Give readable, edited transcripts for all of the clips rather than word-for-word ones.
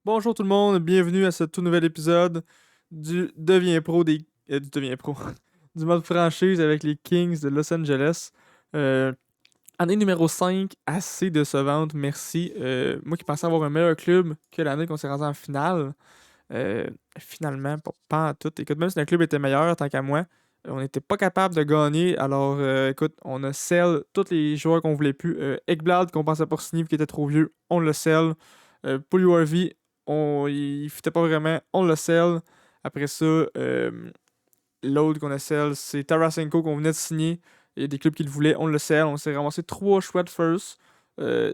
Bonjour tout le monde, bienvenue à ce tout nouvel épisode du Deviens Pro du Deviens Pro du mode franchise avec les Kings de Los Angeles. Euh, Année numéro 5, assez décevante, merci. Moi qui pensais avoir un meilleur club que l'année qu'on s'est rendu en finale, euh, finalement, pas en tout. Écoute, même si le club était meilleur, tant qu'à moi, on n'était pas capable de gagner. Alors, écoute, on a sell tous les joueurs qu'on voulait plus. Ekblad, qu'on pensait pas signer, qui était trop vieux, on le sell. Paul URV, il fitait pas vraiment, on le sell. Après ça, l'autre qu'on a sell, c'est Tarasenko qu'on venait de signer. Il y a des clubs qui le voulaient, on le sell. On s'est ramassé 3 choix de first.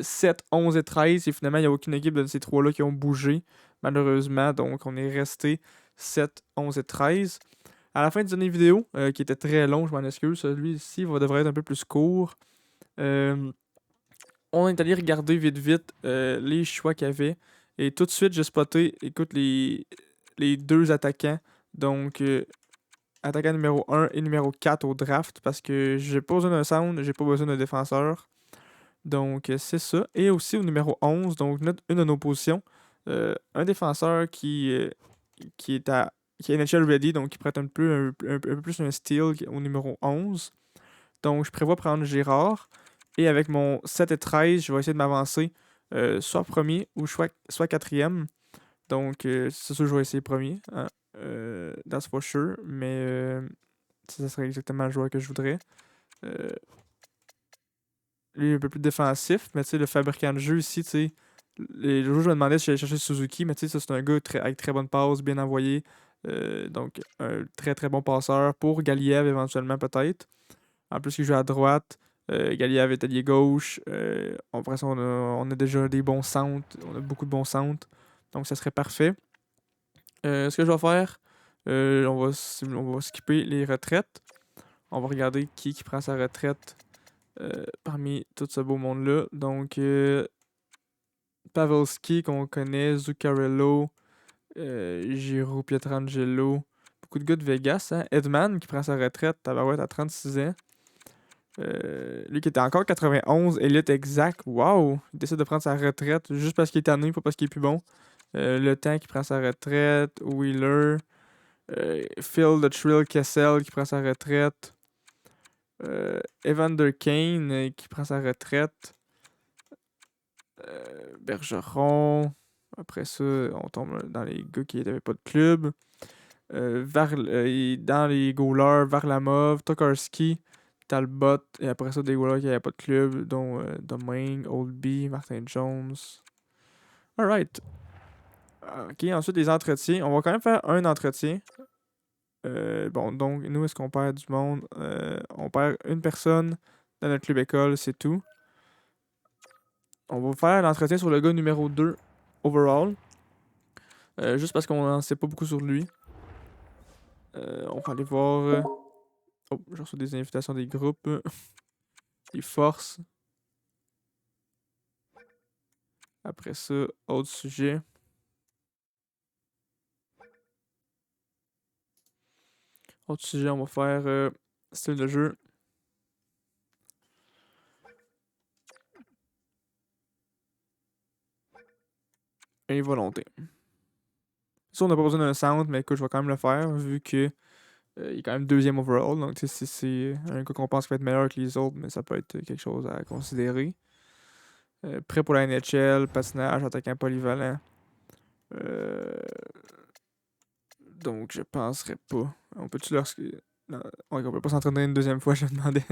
7, 11 et 13. Et finalement, il n'y a aucune équipe de ces trois-là qui ont bougé, malheureusement. Donc, on est resté 7, 11 et 13. À la fin de cette vidéo, qui était très long, je m'en excuse, celui-ci devrait être un peu plus court. Euh, on est allé regarder vite vite les choix qu'il y avait. Et tout de suite, j'ai spoté, écoute, les deux attaquants. Donc, attaquant numéro 1 et numéro 4 au draft parce que j'ai pas besoin d'un sound, j'ai pas besoin d'un défenseur. Donc, c'est ça. Et aussi au numéro 11, donc une de nos positions, un défenseur qui est à qui est NHL ready, donc qui prête un peu plus un steal au numéro 11. Donc, je prévois prendre Gérard. Et avec mon 7 et 13, je vais essayer de m'avancer soit premier ou soit quatrième. Donc, c'est sûr que je vais essayer premier, hein. That's for sure. Mais ça serait exactement le joueur que je voudrais. Euh, Lui, un peu plus défensif, mais tu sais, le fabricant de jeu ici, tu sais, les jours, je me demandais si j'allais chercher Suzuki, mais tu sais, ça, c'est un gars avec très bonne passe, bien envoyé. Donc, un très très bon passeur pour Galiev éventuellement, peut-être. En plus, il joue à droite. Galiev est allié gauche. Après ça, on a déjà des bons centres. On a beaucoup de bons centres. Donc, ça serait parfait. Ce que je vais faire, on va skipper les retraites. On va regarder qui prend sa retraite parmi tout ce beau monde-là. Donc, Pavelski qu'on connaît, Zuccarello, Giroud, Pietrangelo, beaucoup de gars de Vegas, hein. Edman qui prend sa retraite, tabarouette, à 36 ans. Lui qui était encore 91, élite exact, waouh! Il décide de prendre sa retraite juste parce qu'il est tanné, pas parce qu'il est plus bon. Le temps qui prend sa retraite, Wheeler, Phil the Trill Kessel qui prend sa retraite. Evander Kane qui prend sa retraite. Bergeron. Après ça, on tombe dans les gars qui n'avaient pas de club. Dans les goalers, Varlamov, Tokarski, Talbot. Et après ça, des goalers qui n'avaient pas de club, dont Domingue, Oldby, Martin Jones. Alright. Ok, ensuite les entretiens. On va quand même faire un entretien. Bon, donc, nous, est-ce qu'on perd du monde? On perd une personne dans notre club école, c'est tout. On va faire l'entretien sur le gars numéro 2 overall. Juste parce qu'on n'en sait pas beaucoup sur lui. On va aller voir. Oh, j'ai reçu des invitations des groupes. Des forces. Après ça, autre sujet. Autre sujet, on va faire style de jeu et volonté. Ça, on n'a pas besoin d'un sound, mais écoute, je vais quand même le faire vu que il est quand même deuxième overall. Donc, tu sais, c'est un gars qu'on pense qu'il va être meilleur que les autres, mais ça peut être quelque chose à considérer. Prêt pour la NHL, patinage, attaquant polyvalent. Euh, donc, je penserais pas. On peut-tu leur. Non, on peut pas s'entraîner une deuxième fois, je me demandais.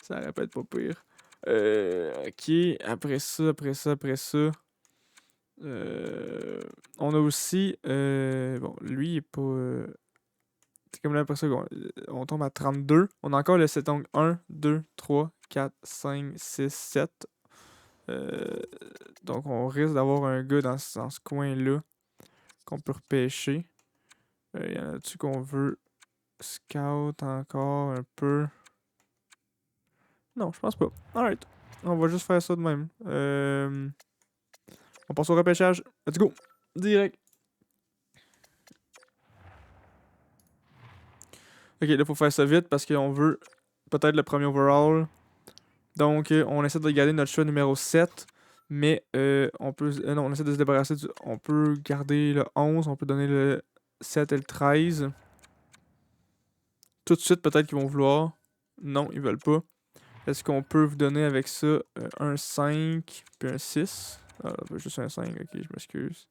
Ça aurait pu être pas pire. Ok, après ça. On a aussi. Bon, lui, il est pas. C'est comme là, après ça, on tombe à 32. On a encore le 7 ongles 1, 2, 3, 4, 5, 6, 7. Euh, donc, on risque d'avoir un gars dans ce coin-là qu'on peut repêcher. Y en a-tu qu'on veut scout encore un peu? Non, je pense pas. Alright. On va juste faire ça de même. On passe au repêchage. Let's go. Direct. Ok, là, faut faire ça vite parce qu'on veut peut-être le premier overall. Donc, on essaie de garder notre choix numéro 7. Mais on peut. Non, on essaie de se débarrasser du. On peut garder le 11, on peut donner le 7 et le 13. Tout de suite, peut-être qu'ils vont vouloir. Non, ils veulent pas. Est-ce qu'on peut vous donner avec ça un 5 puis un 6? Ah, juste un 5, ok, je m'excuse.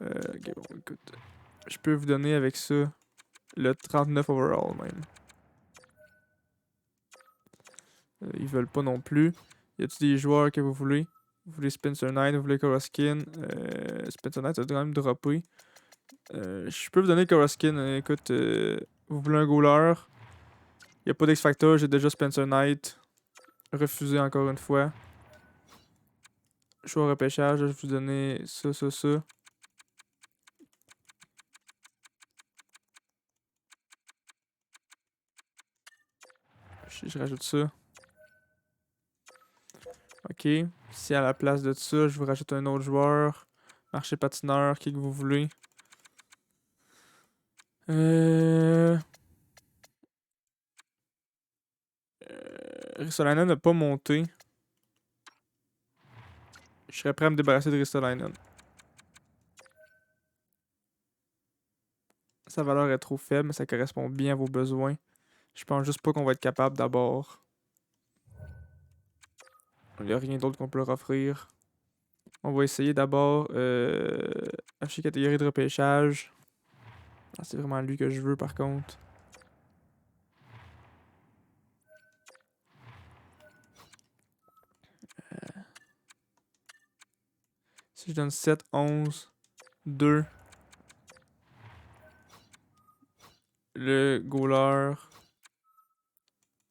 Ok, bon, écoute. Je peux vous donner avec ça le 39 overall même. Ils veulent pas non plus. Y a-t-il des joueurs que vous voulez? Vous voulez Spencer Knight, vous voulez Koroskin? Spencer Knight, ça doit quand même dropper. Je peux vous donner Koroskin. Écoute, vous voulez un goaler? Y a pas d'X-Factor, j'ai déjà Spencer Knight. Refusé encore une fois. Choix au repêchage, je vais vous donner ça, ça, ça. Je rajoute ça. Ok. Si à la place de ça, je vous rajoute un autre joueur. Marché patineur, qui que vous voulez. Ristolainen n'a pas monté. Je serais prêt à me débarrasser de Ristolainen. Sa valeur est trop faible, mais ça correspond bien à vos besoins. Je pense juste pas qu'on va être capable d'abord. Il n'y a rien d'autre qu'on peut leur offrir. On va essayer d'abord acheter catégorie de repêchage. Ah, c'est vraiment lui que je veux par contre. Si je donne 7, 11, 2. Le goaler.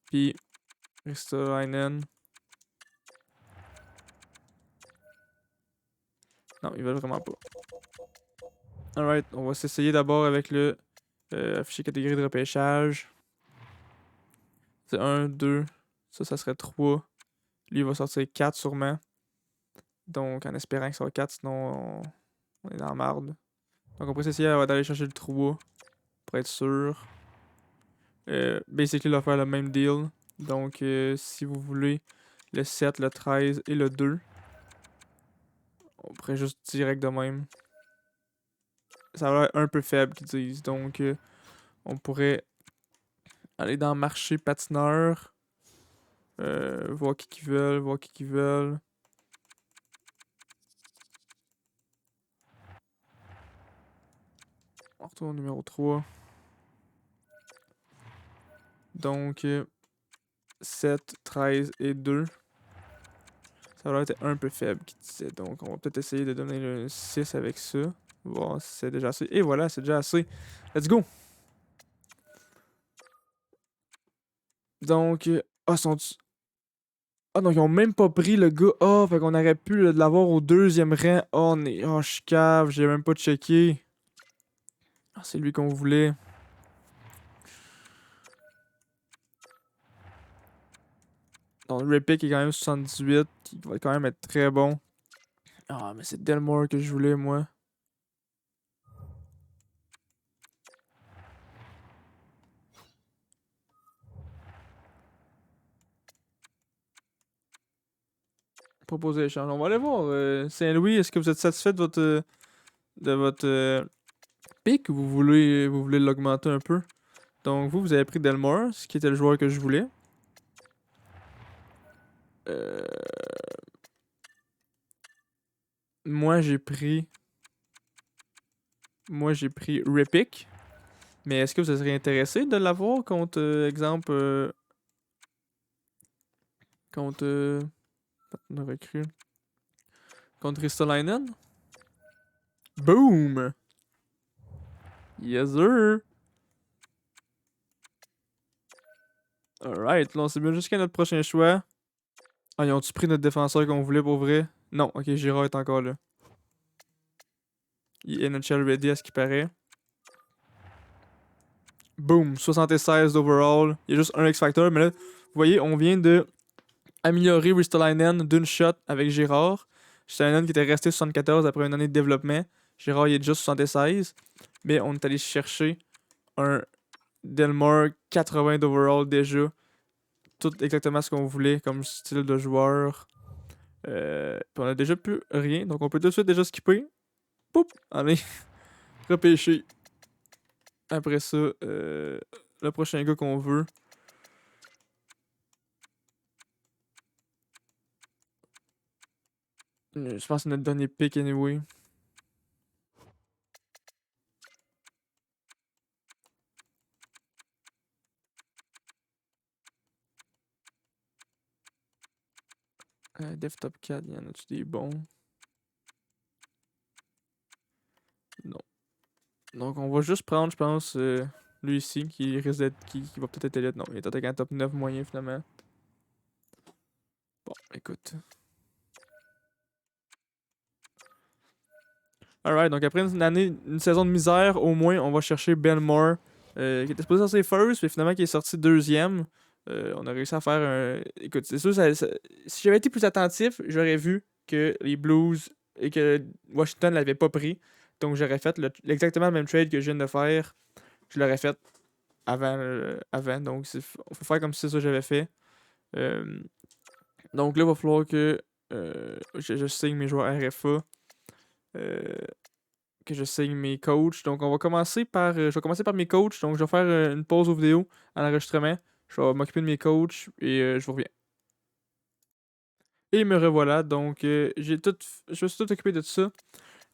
Puis Ristolainen. Non, ils veulent vraiment pas. Alright, on va s'essayer d'abord avec le afficher catégorie de repêchage. C'est 1, 2. Ça serait 3. Lui, il va sortir 4 sûrement. Donc, en espérant que ça soit 4, sinon on est dans la marde. Donc, on pourrait essayer d'aller chercher le 3 pour être sûr. Basically, il va faire le même deal. Donc, si vous voulez le 7, le 13 et le 2, on pourrait juste direct de même. Ça va être un peu faible qu'ils disent. Donc, on pourrait aller dans le marché patineur. Voir qui qu'ils veulent, voir qui qu'ils veulent. On retourne au numéro 3. Donc, 7, 13 et 2. Ça va être un peu faible, qui disait. Donc, on va peut-être essayer de donner le 6 avec ça. Voir si c'est déjà assez. Et voilà, c'est déjà assez. Let's go! Donc, ah, sont ah non, ils ont même pas pris le gars. Ah, fait qu'on aurait pu l'avoir au deuxième rang. Oh, on est. Oh, je suis cave, j'ai même pas checké. Ah, c'est lui qu'on voulait. Donc, le repick est quand même 78, qui va quand même être très bon. Ah, mais c'est Delmore que je voulais, moi. Proposer échange. On va aller voir. Saint-Louis, est-ce que vous êtes satisfait de votre pick ou vous voulez l'augmenter un peu? Donc, vous avez pris Delmore, ce qui était le joueur que je voulais. Euh, Moi, j'ai pris. Moi, j'ai pris Repick. Mais est-ce que vous seriez intéressé de l'avoir contre, exemple, contre. On a recru. Contre Ristolainen? Boom! Yes, sir! Alright, là, on s'est mis jusqu'à notre prochain choix. Ah, ils ont-tu pris notre défenseur qu'on voulait pour vrai? Non, ok, Girard est encore là. Il est NHL ready à ce qui paraît. Boom, 76 d'overall. Il y a juste un X-Factor, mais là, vous voyez, on vient de améliorer Ristolainen d'une shot avec Girard. Ristolainen qui était resté 74 après une année de développement. Girard, il est déjà 76. Mais on est allé chercher un Delmore 80 d'overall déjà. Tout exactement ce qu'on voulait comme style de joueur. Puis on a déjà plus rien, donc on peut tout de suite déjà skipper. Poup! Allez, repêcher. Après ça, le prochain gars qu'on veut. Je pense que c'est notre dernier pick anyway. Desktop 4, y en a-tu des bons? Non. Donc on va juste prendre, je pense, lui ici, qui risque d'être. Qui va peut-être être élite. Non, il est attaquant top 9 moyen finalement. Bon, écoute. Alright, donc après une saison de misère, au moins, on va chercher Ben Moore, qui était supposé sortir first, mais finalement qui est sorti deuxième. On a réussi à faire un. Écoute, c'est sûr, si j'avais été plus attentif, j'aurais vu que les Blues et que Washington l'avaient pas pris. Donc j'aurais fait exactement le même trade que je viens de faire. Je l'aurais fait avant. Donc faut faire comme si c'est ça que j'avais fait. Euh, donc là, il va falloir que je signe mes joueurs RFA. Euh, que je signe mes coachs. Donc, on va commencer par. Je vais commencer par mes coachs. Donc, je vais faire une pause aux vidéos à l'enregistrement. Je vais m'occuper de mes coachs et je vous reviens. Et me revoilà. Donc, je me suis tout occupé de tout ça.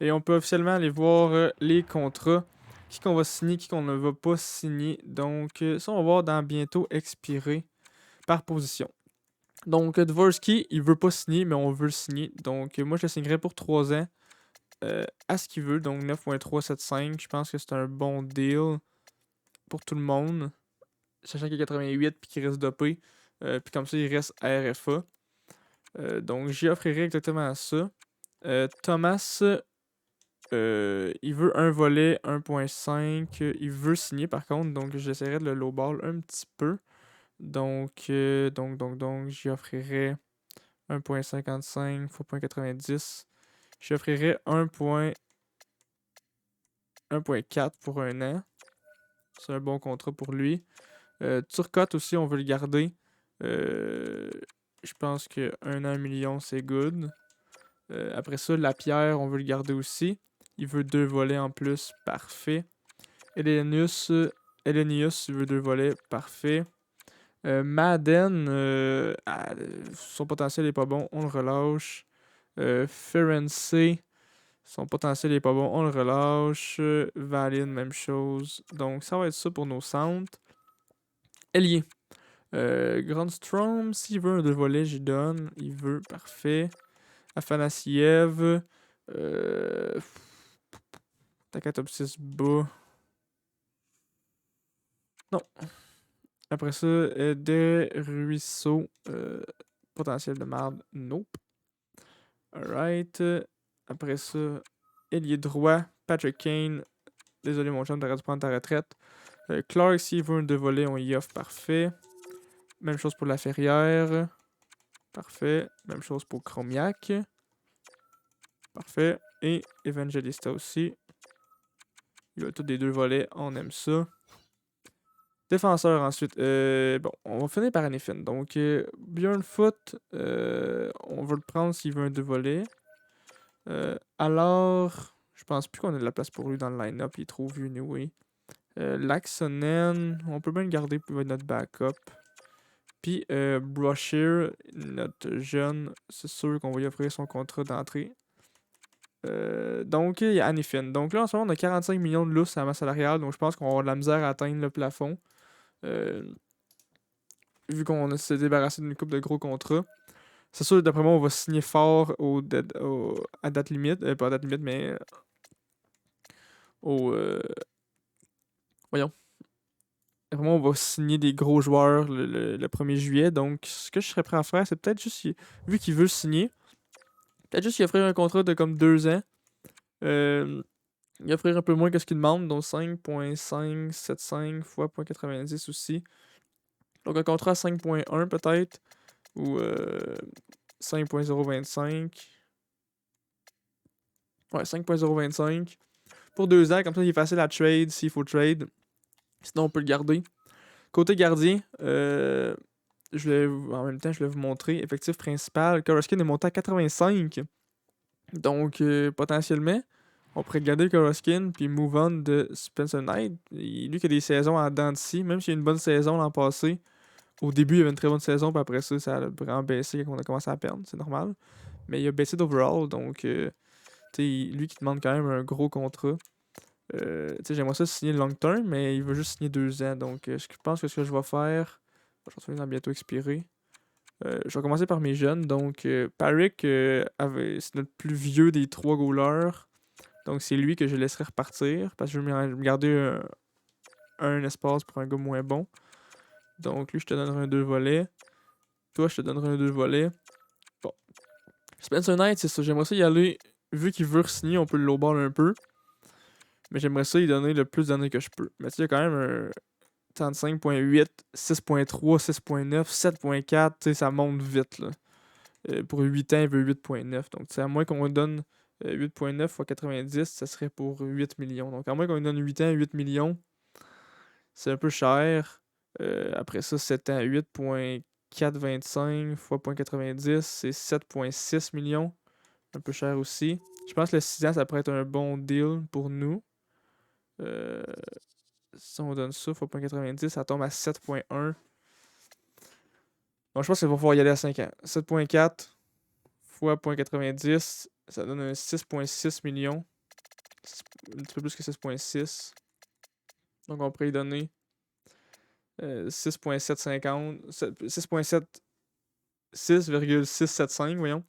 Et on peut officiellement aller voir les contrats. Qui qu'on va signer, qui qu'on ne va pas signer. Donc, ça, on va voir dans bientôt expirer par position. Donc, Dvorsky, il veut pas signer, mais on veut le signer. Donc, moi, je le signerai pour 3 ans. À ce qu'il veut, donc 9.375. Je pense que c'est un bon deal pour tout le monde. Sachant qu'il est 88 puis qu'il reste dopé. Puis comme ça, il reste à RFA. Donc j'y offrirai exactement ça. Thomas, il veut un volet 1.5. Il veut signer par contre, donc j'essaierai de le lowball un petit peu. Donc, j'y offrirai 1.55 x 0.90. J'y offrirai 1.4 pour un an. C'est un bon contrat pour lui. Turcotte aussi, on veut le garder. Je pense que 1 an, 1 million, c'est good. Après ça, Lapierre, on veut le garder aussi. Il veut 2 volets en plus, parfait. Elenius, il veut 2 volets, parfait. Madden, son potentiel est pas bon, on le relâche. Ferencé, son potentiel est pas bon, on le relâche. Valin, même chose. Donc ça va être ça pour nos centres. Ailier. Grandstrom, s'il veut un 2 volets, j'y donne. Il veut, parfait. Afanassiev. Tac top 6 bas. Non. Après ça, des ruisseaux. Potentiel de marde. Nope. Alright. Après ça, ailier droit. Patrick Kane. Désolé, mon chum, t'aurais dû prendre ta retraite. Clark, s'il veut un 2 volets, on y offre. Parfait. Même chose pour la Ferrière. Parfait. Même chose pour Chromiak. Parfait. Et Evangelista aussi. Il a tous des 2 volets. On aime ça. Défenseur ensuite. Bon, on va finir par Anifin. Donc, Björnfoot, on va le prendre s'il veut un 2 volets. Alors, je pense plus qu'on a de la place pour lui dans le line-up. Il est trop vieux, anyway. Laxonen, on peut bien le garder pour être notre backup. Puis, Brusher, notre jeune, c'est sûr qu'on va lui offrir son contrat d'entrée. Donc, il y a Anifin. Donc là, en ce moment, on a 45 millions de lousse à la masse salariale. Donc, je pense qu'on va avoir de la misère à atteindre le plafond. Vu qu'on s'est débarrassé d'une coupe de gros contrats. C'est sûr, d'après moi, on va signer fort à date limite. Pas à date limite, mais au. Voyons. D'après moi, on va signer des gros joueurs le 1er juillet. Donc, ce que je serais prêt à faire, c'est peut-être juste, vu qu'il veut signer, peut-être juste y offrir un contrat de comme 2 ans. Y offrir un peu moins que ce qu'il demande, donc 5.575 fois 0.90 aussi. Donc un contrat à 5.1 peut-être, ou 5.025. Ouais, 5.025 pour 2 ans, comme ça il est facile à trade s'il faut trade. Sinon on peut le garder. Côté gardien, je en même temps, je vais vous montrer. Effectif principal, Koroskin est monté à 85. Donc, potentiellement, on pourrait garder Koroskin puis move on de Spencer Knight. Lui qui a des saisons en dents de scie, même s'il a eu une bonne saison l'an passé. Au début, il avait une très bonne saison, puis après ça, ça a vraiment baissé quand on a commencé à perdre, c'est normal. Mais il a baissé d'overall, donc, tu sais, lui qui demande quand même un gros contrat. Tu sais, j'aimerais ça signer long term, mais il veut juste signer 2 ans. Donc, je pense que ce que je vais faire, je vais retourner dans bientôt expiré. Je vais commencer par mes jeunes. Donc, Parik, c'est notre plus vieux des 3 goalers. Donc, c'est lui que je laisserai repartir parce que je veux me garder un espace pour un gars moins bon. Donc, lui, je te donnerai un 2 volets. Toi, je te donnerai un 2 volets. Bon. Spencer Knight, c'est ça. J'aimerais ça y aller. Vu qu'il veut re-signer, on peut le lowball un peu. Mais j'aimerais ça y donner le plus d'années que je peux. Mais tu sais, il y a quand même un 35.8, 6.3, 6.9, 7.4. Tu sais, ça monte vite, là. Pour 8 ans, il veut 8.9. Donc, à moins qu'on donne 8.9 fois 90, ça serait pour 8 millions. Donc, à moins qu'on lui donne 8 ans, 8 millions, c'est un peu cher. Après ça, 7 ans, 8.425 fois 0.90, c'est 7.6 millions. Un peu cher aussi. Je pense que le 6 ans, ça pourrait être un bon deal pour nous. Si on donne ça fois 0.90, ça tombe à 7.1. Donc, je pense qu'il va falloir y aller à 5 ans. 7.4 fois 0.90, ça donne un 6.6 millions. Un petit peu plus que 6.6. Donc, on pourrait y donner 6.750. 6,675, voyons.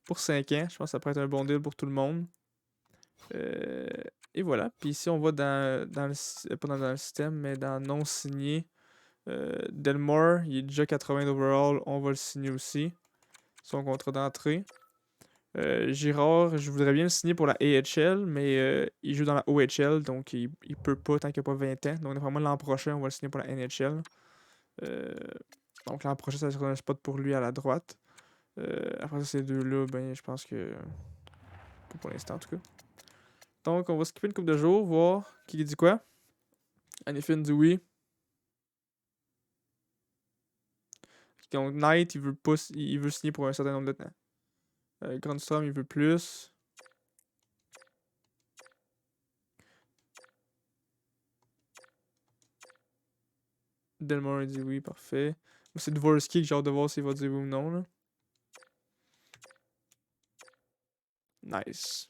Pour 5 ans. Je pense que ça pourrait être un bon deal pour tout le monde. Et voilà. Puis ici, on va dans le, pas dans le système, mais dans non signé. Delmore, il est déjà 80 d'overall. On va le signer aussi. Son contrat d'entrée. Girard, je voudrais bien le signer pour la AHL, mais il joue dans la OHL, donc il peut pas tant qu'il n'a pas 20 ans. Donc vraiment l'an prochain, on va le signer pour la NHL. Euh, donc l'an prochain, ça sera un spot pour lui à la droite. Après ça, ces deux-là, ben je pense que. Pas pour l'instant en tout cas. Donc on va skipper une couple de jours, voir qui dit quoi. Anifin dit oui. Donc Knight, il veut signer pour un certain nombre de temps. Grandstrom, il veut plus. Delmore il dit oui, parfait. C'est Dvorsky que j'ai hâte de voir s'il va dire oui ou non. Là. Nice.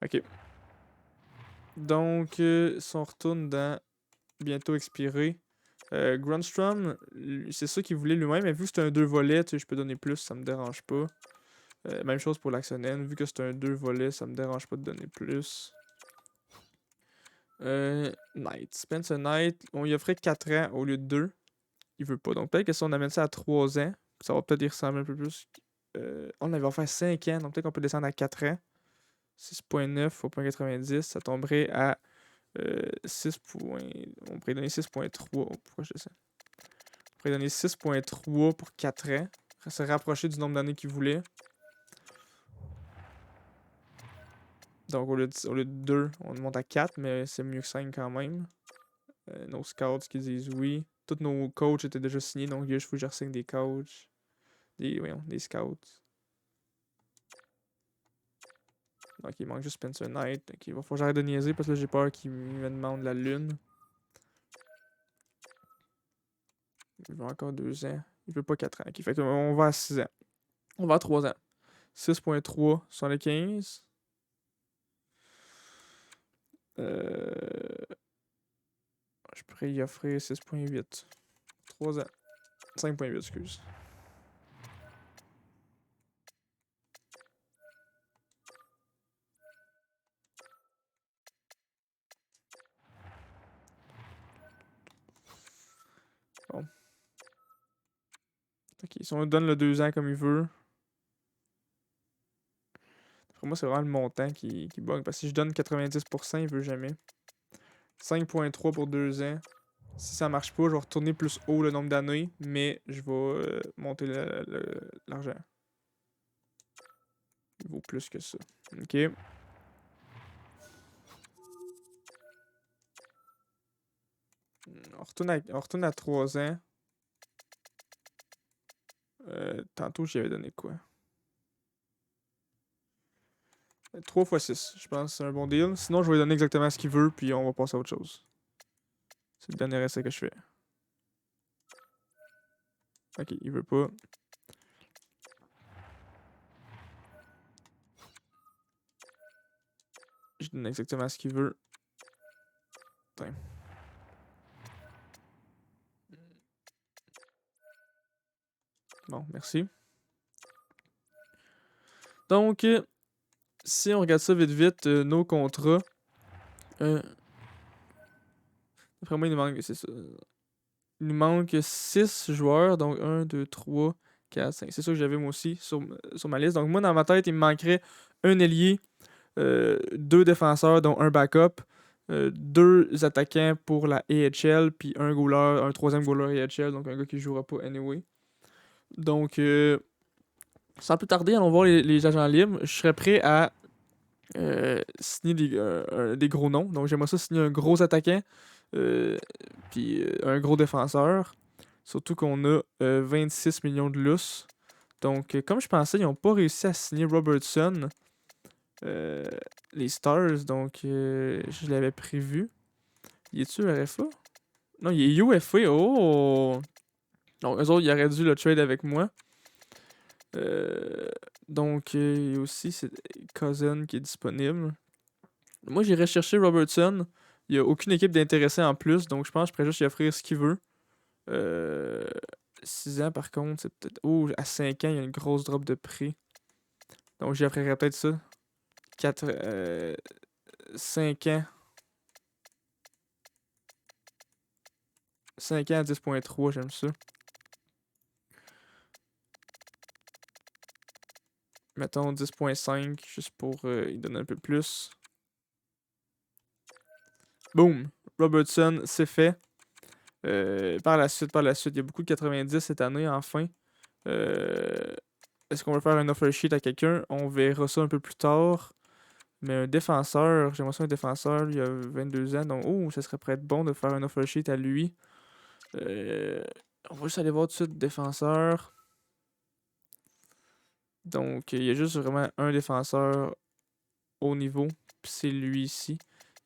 Ok. Donc, si on retourne dans bientôt expiré, Grunstrom, c'est ça qu'il voulait lui-même, mais vu que c'est un 2 volets, tu sais, je peux donner plus, ça me dérange pas. Même chose pour l'Axonen, vu que c'est un 2 volets, ça me dérange pas de donner plus. Knight. Spencer Knight, on lui offrait 4 ans au lieu de 2. Il veut pas. Donc peut-être que si on amène ça à 3 ans, ça va peut-être y ressembler un peu plus. On avait offert 5 ans, donc peut-être qu'on peut descendre à 4 ans. 6.9 fois 0.90, ça tomberait à 6. On pourrait donner 6.3. Pourquoi je dis ça? On pourrait donner 6.3 pour 4 ans. Se rapprocher du nombre d'années qu'il voulait. Donc au lieu de 2, on monte à 4, mais c'est mieux que 5 quand même. Nos scouts qui disent oui. Tous nos coachs étaient déjà signés, donc il faut que je ressigne des coachs. Des scouts. Donc il manque juste Spencer Knight. Donc il va falloir que j'arrête de niaiser parce que là j'ai peur qu'il me demande la lune. Il veut encore 2 ans. Il veut pas 4 ans. Okay, fait qu'on va à 6 ans. On va à 3 ans. 6.3 sur les 15. Je pourrais y offrir 6.8. 3 ans. 5.8, excuse. Bon. Ok, si on lui donne le 2 ans comme il veut. Pour moi, c'est vraiment le montant qui bug. Parce que si je donne 90%, il veut jamais. 5.3 pour 2 ans. Si ça marche pas, je vais retourner plus haut le nombre d'années, mais je vais monter l'argent. Il vaut plus que ça. Ok. On on retourne à 3 ans. Tantôt, j'y avais donné quoi? 3 x 6, je pense que c'est un bon deal. Sinon, je vais lui donner exactement ce qu'il veut, puis on va passer à autre chose. C'est le dernier essai que je fais. Ok, il veut pas. Je donne exactement ce qu'il veut. Putain. Bon, merci. Donc, si on regarde ça vite vite, nos contrats. Après moi, il nous manque, c'est ça. Il nous manque 6 joueurs, donc 1, 2, 3, 4, 5. C'est ça que j'avais moi aussi sur ma liste. Donc moi, dans ma tête, il me manquerait un ailier, 2 défenseurs, dont un backup, 2 attaquants pour la AHL, puis un goaler, un troisième goaler AHL, donc un gars qui jouera pas anyway. Donc, sans plus tarder, allons voir les agents libres. Je serais prêt à signer des gros noms. Donc j'aimerais ça signer un gros attaquant, puis un gros défenseur. Surtout qu'on a 26 millions de lousse. Donc, comme je pensais, ils n'ont pas réussi à signer Robertson, les Stars. Donc, je l'avais prévu. Il est-tu RFA? Non, il est UFA. Oh! Donc, eux autres, ils auraient dû le trade avec moi. Donc, il y a aussi Cousin qui est disponible. Moi, j'irais chercher Robertson. Il n'y a aucune équipe d'intéressés en plus. Donc, je pense que je pourrais juste lui offrir ce qu'il veut. 6 ans, par contre, c'est peut-être. Oh, à 5 ans, il y a une grosse drop de prix. Donc, j'y offrirais peut-être ça. 5 ans. 5 ans à 10.3, j'aime ça. Mettons 10.5, juste pour y donner un peu plus. Boom! Robertson, c'est fait. Par la suite, il y a beaucoup de 90 cette année, enfin. Est-ce qu'on va faire un offer sheet à quelqu'un? On verra ça un peu plus tard. Mais un défenseur, j'aimerais ça un défenseur, lui, il a 22 ans. Donc, oh, ça serait peut-être bon de faire un offer sheet à lui. On va juste aller voir tout de suite défenseur. Donc, il y a juste vraiment un défenseur au niveau. Puis c'est lui ici.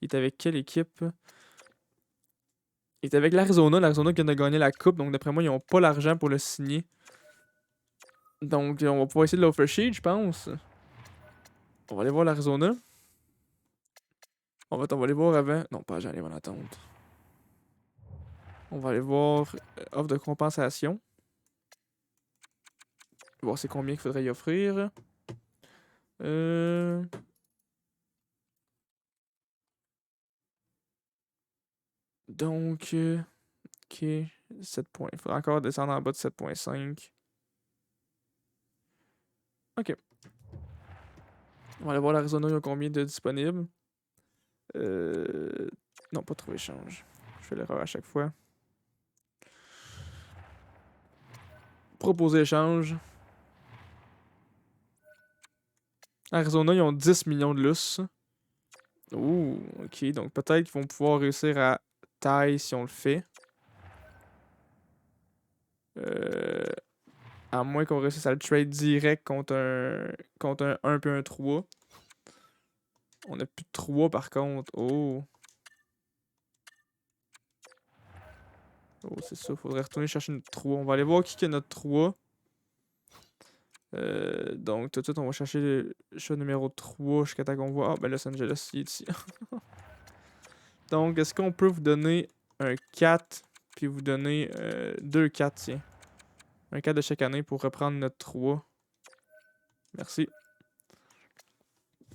Il est avec quelle équipe? Il est avec l'Arizona. L'Arizona qui vient de gagner la coupe. Donc, d'après moi, ils n'ont pas l'argent pour le signer. Donc, on va pouvoir essayer de l'offer sheet, je pense. On va aller voir l'Arizona. En fait, on va aller voir avant. Non, pas j'allais en attente. On va aller voir offre de compensation. Voir c'est combien qu'il faudrait y offrir. Donc, ok. 7 points. Il faudra encore descendre en bas de 7.5. Ok. On va aller voir l'Arizona, il y a combien de disponibles. Non, pas trouver échange. Je fais l'erreur à chaque fois. Proposer échange. Arizona, ils ont 10 millions de lousse. Ouh, ok. Donc peut-être qu'ils vont pouvoir réussir à taille si on le fait. À moins qu'on réussisse à le trade direct contre un 1 puis un 3. On a plus de 3 par contre. Oh. Oh, c'est ça. Faudrait retourner chercher notre 3. On va aller voir qui a notre 3. Donc, tout de suite, on va chercher le chat numéro 3 jusqu'à temps qu'on voit. Ah, ben Los Angeles, il est ici. Donc, est-ce qu'on peut vous donner un 4 puis vous donner 2 4, tiens. Un 4 de chaque année pour reprendre notre 3. Merci.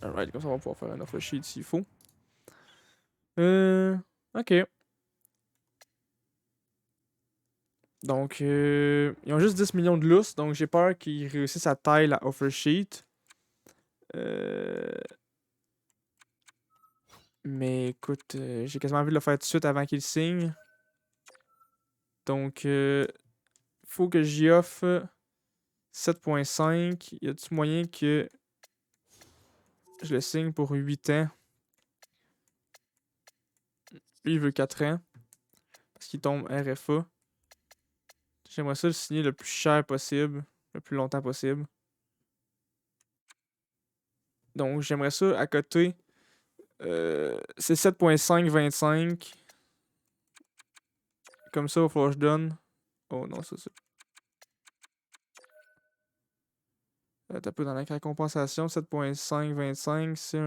Alright, comme ça, on va pouvoir faire un offer sheet s'il faut. Ok. Donc, ils ont juste 10 millions de lousse, donc j'ai peur qu'ils réussissent à taille la offer sheet. Mais écoute, j'ai quasiment envie de le faire tout de suite avant qu'ils signent. Donc, faut que j'y offre 7.5. Y a-t-il moyen que je le signe pour 8 ans? Lui, il veut 4 ans. ce qui tombe RFA. J'aimerais ça le signer le plus cher possible, le plus longtemps possible. Donc, j'aimerais ça à côté. C'est 7.525. Comme ça, il va falloir que je donne. Oh non, ça. T'as peu dans la compensation, 7.525, c'est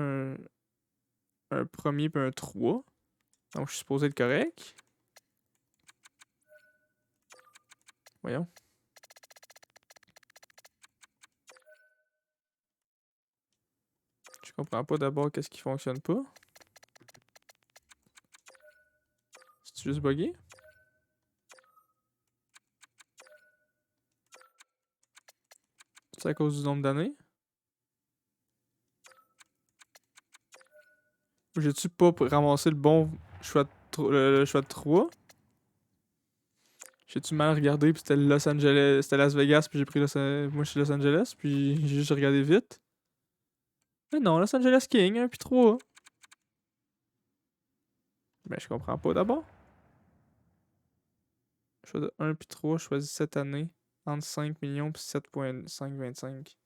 un premier puis un 3. Donc, je suis supposé être correct. Voyons. Je comprends pas d'abord qu'est-ce qui fonctionne pas. C'est juste buggé? C'est à cause du nombre d'années? Ou j'ai-tu pas ramassé le bon choix le choix de 3? J'ai-tu mal regardé puis c'était Los Angeles, c'était Las Vegas puis j'ai pris moi je suis Los Angeles puis j'ai juste regardé vite. Mais non, Los Angeles King, 1 puis 3. Ben je comprends pas d'abord. Choix de 1 puis 3, choisis cette année. Entre 5 millions puis 7.525.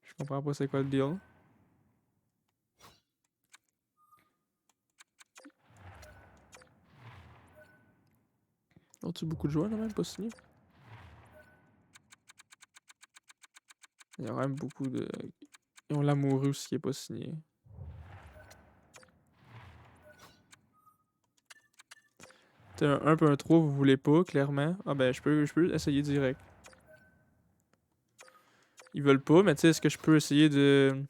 Je comprends pas c'est quoi le deal. Ont-tu beaucoup de joueurs là même pas signés? Il y a quand même beaucoup de. Ils ont l'amoureux aussi qui est pas signé. T'as un 1 puis un 3, vous voulez pas, clairement. Ah ben je peux essayer direct. Ils veulent pas, mais tu sais, est-ce que je peux essayer de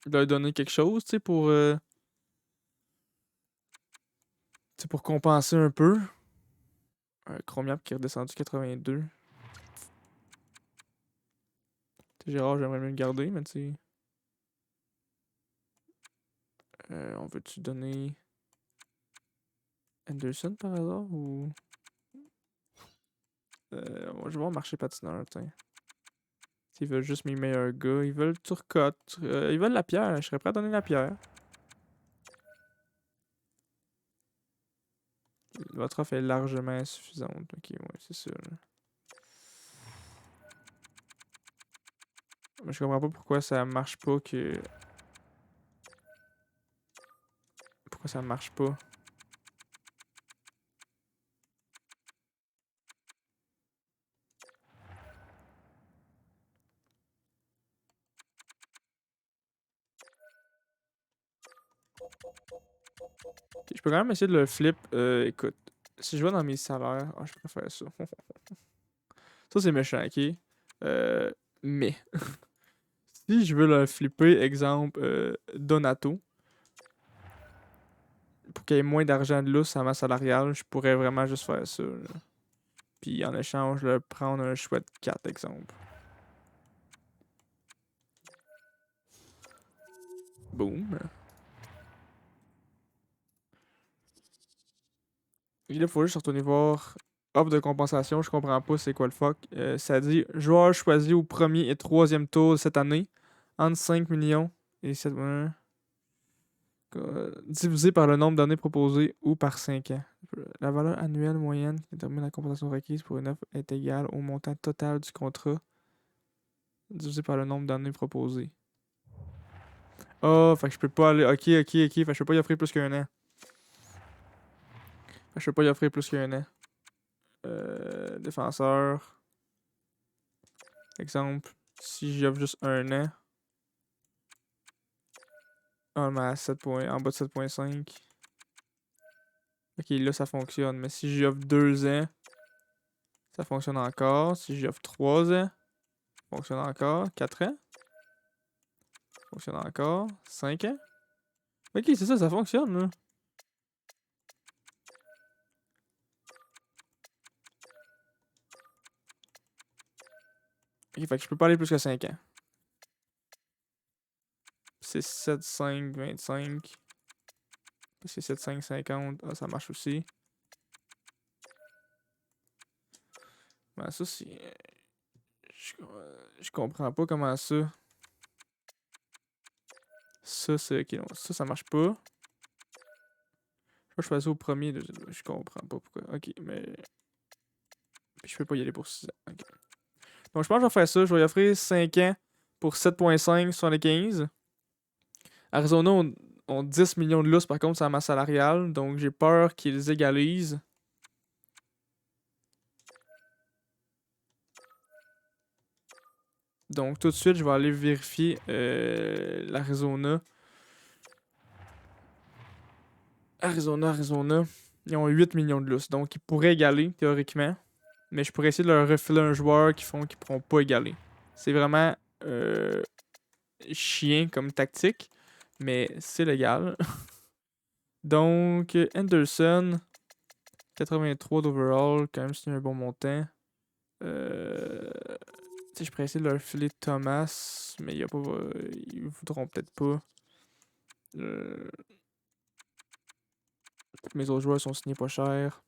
leur donner quelque chose, tu sais, pour compenser un peu. Un Chromiap qui est redescendu 82. Gérard, j'aimerais mieux le garder, mais tu sais. On veut-tu donner Anderson par hasard ou. Je vais voir marché patineur, tiens. Ils veulent juste mes meilleurs gars. Ils veulent Turcotte. Ils veulent la pierre. Je serais prêt à donner la pierre. Votre offre est largement insuffisante. Ok, ouais, c'est ça. Là. Mais je comprends pas pourquoi ça marche pas que. Pourquoi ça marche pas? Ok, je peux quand même essayer de le flip. Écoute, si je vais dans mes salaires. Ah, je préfère ça. Ça, c'est méchant, ok? Mais. Si je veux le flipper, exemple, Donato, pour qu'il y ait moins d'argent de lousse à ma salariale, je pourrais vraiment juste faire ça. Là. Puis en échange, le prendre un choix de 4, exemple. Boom. Et là, faut juste retourner voir offre de compensation. Je comprends pas c'est quoi le fuck. Ça dit joueur choisi au premier et troisième tour cette année. Entre 5 millions et 7. Divisé par le nombre d'années proposées ou par 5 ans. La valeur annuelle moyenne qui détermine la compensation requise pour une offre est égale au montant total du contrat divisé par le nombre d'années proposées. Oh, fait que je peux pas aller. Ok. Fait que je peux pas y offrir plus qu'un an. Fait que je peux pas y offrir plus qu'un an. Défenseur. Exemple. Si j'y offre juste un an. Ah, mais à 7 points, en bas de 7.5. Ok, là ça fonctionne. Mais si j'y offre 2 ans, ça fonctionne encore. Si j'y offre 3 ans, ça fonctionne encore. 4 ans, ça fonctionne encore. 5 ans. Ok, c'est ça, ça fonctionne là. Ok, fait que je peux pas aller plus que 5 ans. C'est 7, 5, 25. C'est 7, 5, 50. Ah, ça marche aussi. Ben, ça, c'est. Je comprends pas comment ça. Ça, c'est. Ok, non, ça marche pas. je fais ça au premier. Je comprends pas pourquoi. Ok, mais. Puis je peux pas y aller pour 6 ans. Ok. Donc je pense que je vais faire ça. Je vais y offrir 5 ans pour 7,5 sur les 15. Arizona ont 10 millions de lousse par contre sur la masse salariale. Donc j'ai peur qu'ils égalisent. Donc tout de suite, je vais aller vérifier l'Arizona. Arizona. Ils ont 8 millions de lousse. Donc ils pourraient égaler théoriquement. Mais je pourrais essayer de leur refiler un joueur qu'ils pourront pas égaler. C'est vraiment chien comme tactique. Mais c'est légal. Donc Anderson, 83 d'overall. Quand même, c'est un bon montant. Je pourrais essayer de leur filer Thomas. Mais y a pas, ils voudront peut-être pas. Mes autres joueurs sont signés pas cher.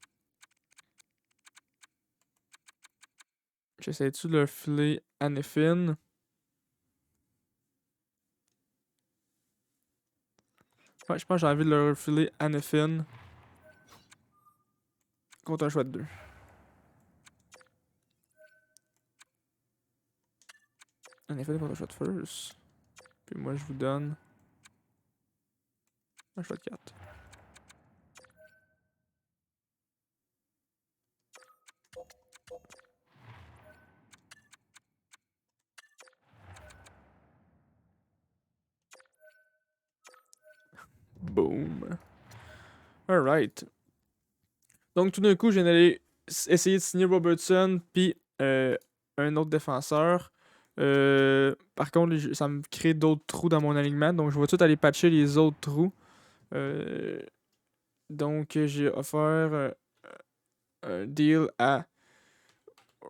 J'essaie-tu de leur filer Anifin? Ouais, je pense que j'ai envie de leur filer Anifin contre un choix de 2. Anifin contre un choix de first. Puis moi, je vous donne un choix de 4. Boom. Alright. Donc, tout d'un coup, j'ai allé essayer de signer Robertson, puis un autre défenseur. Par contre, ça me crée d'autres trous dans mon alignement. Donc, je vais tout aller patcher les autres trous. Donc, j'ai offert un deal à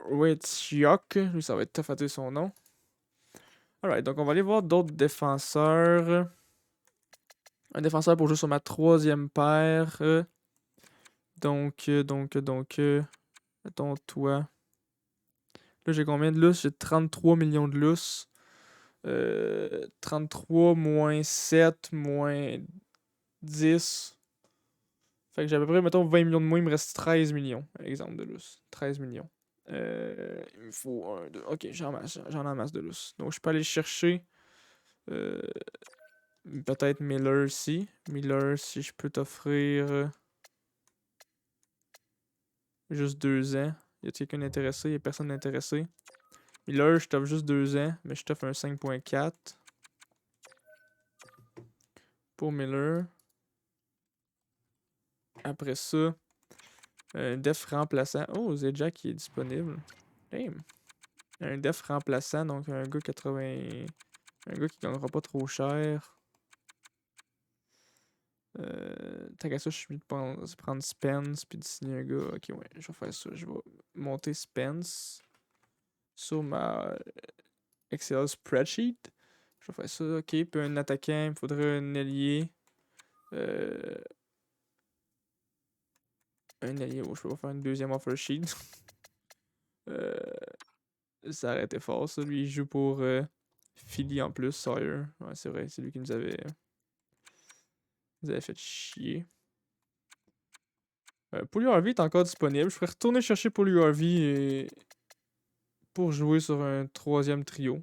Witchiok. Lui, ça va être tough à dire son nom. Alright, donc on va aller voir d'autres défenseurs. Un défenseur pour jouer sur ma troisième paire. Donc, mettons toi. Là, j'ai combien de lousse? J'ai 33 millions de lousse. 33 moins 7 moins 10. Fait que j'ai à peu près, mettons, 20 millions de moins. Il me reste 13 millions, exemple de lousse. 13 millions. Il me faut un, deux. Ok, j'en ai en masse de lousse. Donc, je peux aller chercher. Peut-être Miller ici. Miller, si je peux t'offrir juste 2 ans. Y a quelqu'un intéressé? Y a personne intéressé. Miller, je t'offre juste 2 ans, mais je t'offre un 5,4 pour Miller. Après ça, un def remplaçant. Oh, Zedjak qui est disponible. Damn. Un def remplaçant, donc un gars 80. Un gars qui gagnera pas trop cher. Tant qu'à ça, je suis de prendre Spence puis de signer un gars. Ok, ouais, je vais faire ça. Je vais monter Spence sur ma Excel spreadsheet. Je vais faire ça. Ok, puis un attaquant, il me faudrait un ailier. Un allié, oh, je peux pas faire une deuxième offer sheet. Ça aurait été fort, ça. Lui, il joue pour Philly en plus, Sawyer. Ouais, c'est vrai, c'est lui qui nous avait fait chier. Paul Harvey est encore disponible. Je pourrais retourner chercher Paul Harvey pour jouer sur un troisième trio.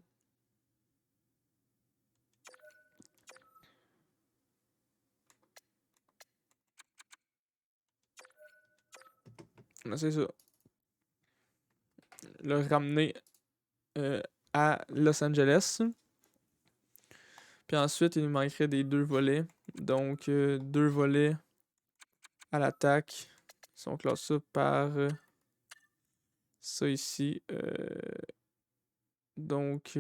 C'est ça. Le ramener à Los Angeles. Puis ensuite, il nous manquerait des 2 volets. Donc, 2 volets à l'attaque. Si on classe ça par ça ici. Donc,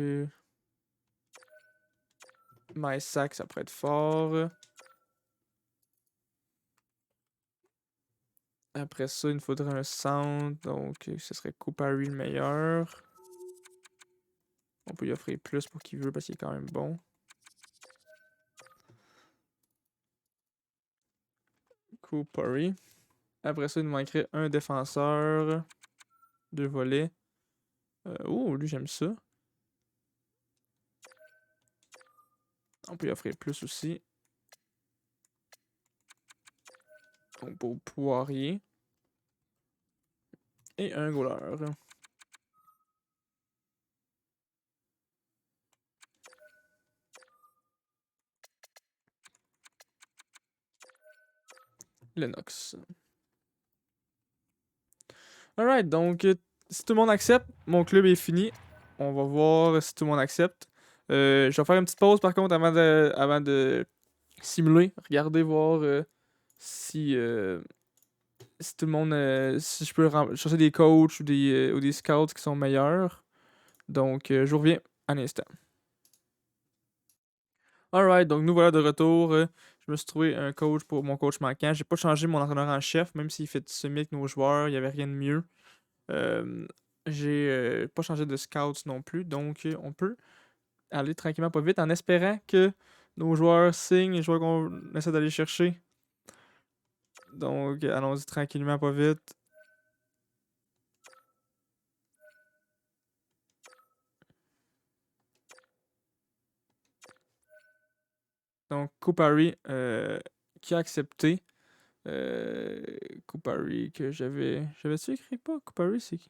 MySac, ça pourrait être fort. Après ça, il nous faudrait un centre. Donc, ce serait Kupari le meilleur. On peut lui offrir plus pour qu'il veut parce qu'il est quand même bon. Kupari. Après ça, il nous manquerait un défenseur. 2 volets. Oh, lui, j'aime ça. On peut lui offrir plus aussi. Donc pour Poirier. Et un goaler. Lennox. Alright, donc si tout le monde accepte, mon club est fini. On va voir si tout le monde accepte. Je vais faire une petite pause par contre avant de simuler. Regarder, voir si tout le monde. Si je peux chercher des coachs ou des scouts qui sont meilleurs. Donc je vous reviens un instant. Alright, donc nous voilà de retour. Je me suis trouvé un coach pour mon coach manquant. J'ai pas changé mon entraîneur en chef, même s'il fait semi avec nos joueurs, il n'y avait rien de mieux. J'ai pas changé de scouts non plus, donc on peut aller tranquillement pas vite en espérant que nos joueurs signent, les joueurs qu'on essaie d'aller chercher. Donc allons-y tranquillement pas vite. Donc Kupari qui a accepté. Kupari que j'avais. J'avais-tu écrit pas? Kupari c'est qui?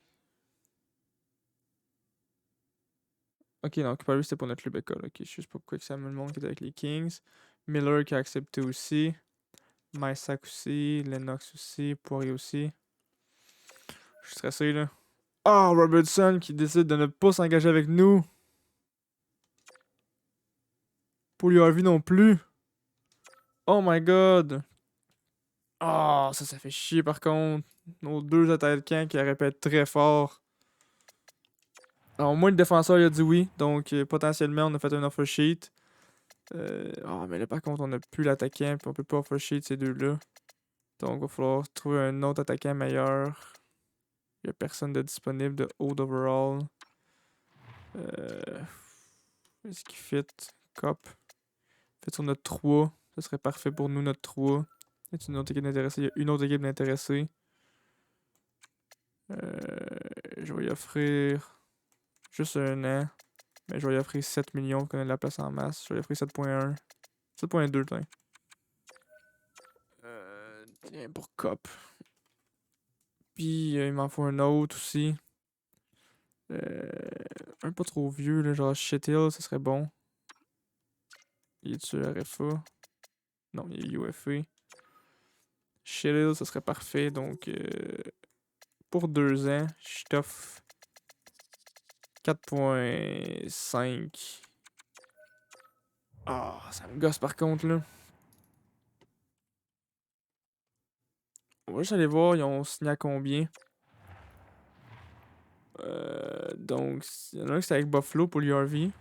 Ok, non, Kupari c'était pour notre club école. Ok, je sais pas pourquoi que ça me le montre qui était avec les Kings. Miller qui a accepté aussi. Mysak aussi. Lennox aussi. Poirier aussi. Je suis stressé là. Ah, Robertson qui décide de ne pas s'engager avec nous. Puljujärvi non plus. Oh my god. Ah, ça fait chier par contre. Nos deux attaquants qui répètent très fort. Alors, au moins le défenseur il a dit oui. Donc potentiellement on a fait un offer sheet. Mais là par contre on a plus l'attaquant. Puis on peut pas offer sheet ces deux-là. Donc il va falloir trouver un autre attaquant meilleur. Il y a personne de disponible de haut overall. Est-ce qu'il fit? Cop. Fait sur notre 3. Ce serait parfait pour nous, notre 3. Y a une autre équipe intéressée? Il y a une autre équipe intéressée. Je vais y offrir juste un an. Mais je vais y offrir 7 millions pour qu'on ait de la place en masse. Je vais y offrir 7.1. 7.2, tiens. Tiens, pour Cop. Puis il m'en faut un autre aussi. Un pas trop vieux, là, genre Shithill, ça serait bon. Il est-tu RFA? Non, il est UFA. Shithill, ça serait parfait. Donc, pour 2 ans, je t'offre 4.5. Ah, ça me gosse par contre, là. On va juste aller voir, ils ont signé à combien. Donc, il y en a un qui c'est avec Buffalo pour l'URV.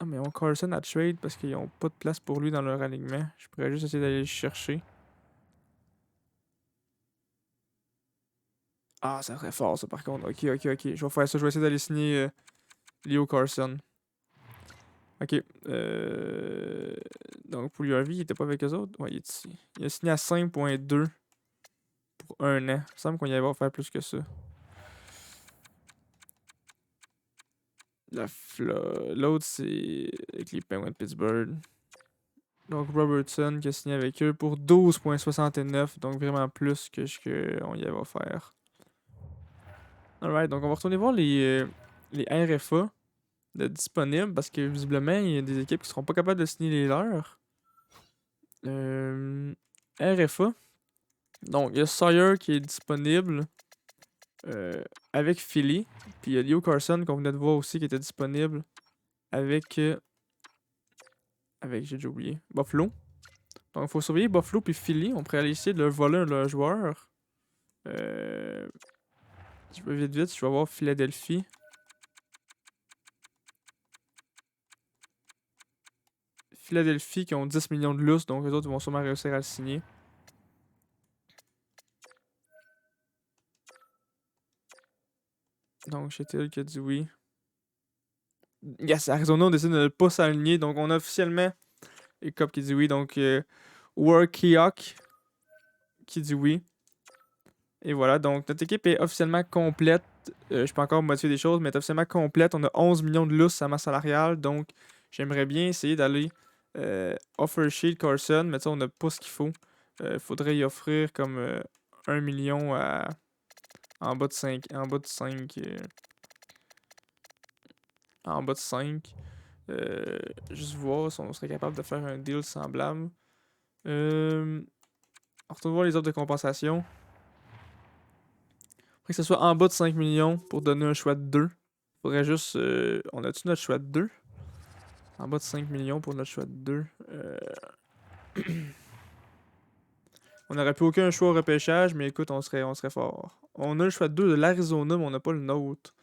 Ah, mais ils ont Carson à trade parce qu'ils ont pas de place pour lui dans leur alignement. Je pourrais juste essayer d'aller le chercher. Ah, ça serait fort, ça, par contre. Ok. Je vais faire ça. Je vais essayer d'aller signer Leo Carson. Ok. Donc, pour l'URV, il était pas avec eux autres. Ouais, il est ici. Il a signé à 5.2 pour un an. Il me semble qu'on y va faire plus que ça. L'autre, c'est avec les Penguins de Pittsburgh. Donc Robertson qui a signé avec eux pour 12.69. Donc vraiment plus que ce qu'on y va faire. Alright, donc on va retourner voir les RFA de disponibles parce que visiblement, il y a des équipes qui seront pas capables de signer les leurs. RFA. Donc il y a Sawyer qui est disponible avec Philly. Puis il y a Leo Carson qu'on venait de voir aussi qui était disponible avec. J'ai déjà oublié. Buffalo. Donc il faut surveiller Buffalo puis Philly. On pourrait aller essayer de leur voler un de leurs joueurs. Je vais vite. Je vais voir Philadelphie. Philadelphie qui ont 10 millions de lustres, donc les autres vont sûrement réussir à le signer. Donc Sheffield qui a dit oui. Yes, Arizona, on décide de ne pas s'aligner, donc on a officiellement les Cubs qui dit oui, donc Warkiok qui dit oui. Et voilà, donc notre équipe est officiellement complète. Je peux encore modifier des choses, mais elle est officiellement complète. On a 11 millions de lustres à masse salariale, donc j'aimerais bien essayer d'aller Offer sheet Carson, mais tu sais, on n'a pas ce qu'il faut. Faudrait y offrir comme 1 million en bas de 5. En bas de 5. En bas de 5. Juste voir si on serait capable de faire un deal semblable. On retourne voir les offres de compensation. Faudrait que ce soit en bas de 5 millions pour donner un choix de 2. Faudrait juste. On a-tu notre choix de 2? En bas de 5 millions pour notre choix de 2. On n'aurait plus aucun choix au repêchage, mais écoute, on serait fort. On a le choix de 2 de l'Arizona, mais on n'a pas le nôtre.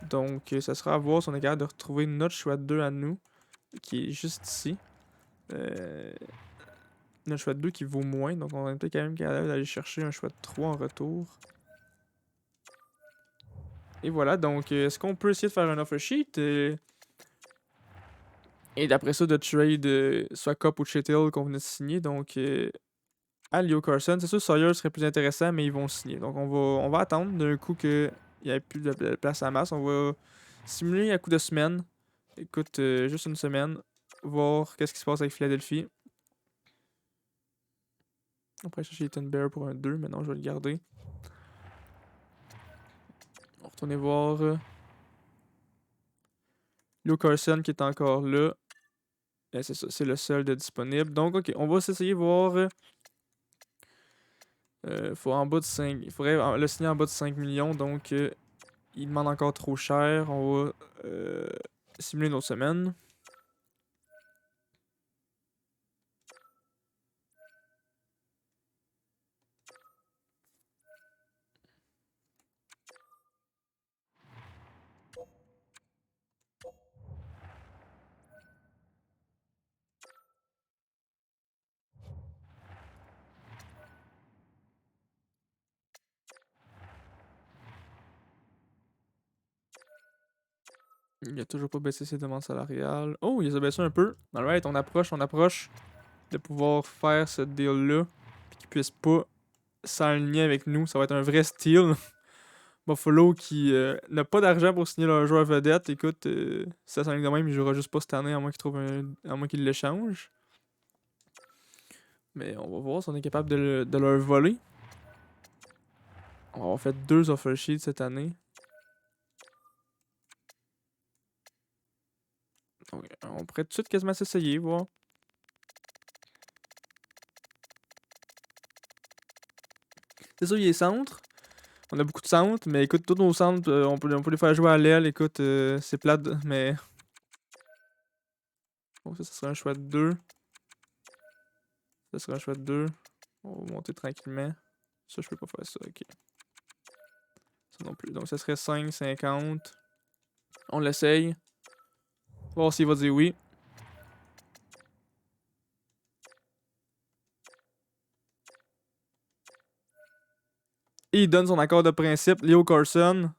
Donc, ça sera à voir si on est capable de retrouver notre choix de 2 à nous, qui est juste ici. Notre choix de 2 qui vaut moins, donc on est peut-être quand même capable d'aller chercher un choix de 3 en retour. Et voilà, donc est-ce qu'on peut essayer de faire un offer sheet? Et d'après ça, de trade soit Cup ou Chettle qu'on venait de signer, donc à Leo Carson. C'est sûr Sawyer serait plus intéressant, mais ils vont signer. Donc on va attendre d'un coup qu'il n'y ait plus de place à masse. On va simuler à coup de semaine. Écoute, juste une semaine. Voir qu'est-ce qui se passe avec Philadelphie. On pourrait chercher Ethan Bear pour un 2, mais non, je vais le garder. On va retourner voir Leo Carson qui est encore là. C'est ça, c'est le seul de disponible. Donc, ok, on va s'essayer de voir. Faut en bas de 5. Il faudrait le signer en bas de 5 millions. Donc, il demande encore trop cher. On va simuler nos semaines. Il a toujours pas baissé ses demandes salariales. Oh, il les a baissé un peu. Alright, on approche de pouvoir faire ce deal-là. Puis qu'il puisse pas s'aligner avec nous. Ça va être un vrai steal. Buffalo qui n'a pas d'argent pour signer leur joueur vedette. Écoute, si ça s'enligne de même, il jouera juste pas cette année à moins qu'il trouve à moins qu'il l'échange. Mais on va voir si on est capable de leur voler. On va avoir fait 2 offer sheets cette année. Donc, on pourrait tout de suite quasiment s'essayer, voir. C'est sûr, il est centre. On a beaucoup de centres, mais écoute, tous nos centres, on peut les faire jouer à l'aile. Écoute, c'est plate, mais. Bon, ça serait un choix de 2. Ça serait un choix de 2. On va monter tranquillement. Ça, je peux pas faire ça, ok. Ça non plus. Donc, ça serait 5, 50. On l'essaye. Voir s'il va dire oui. Et il donne son accord de principe, Leo Carson.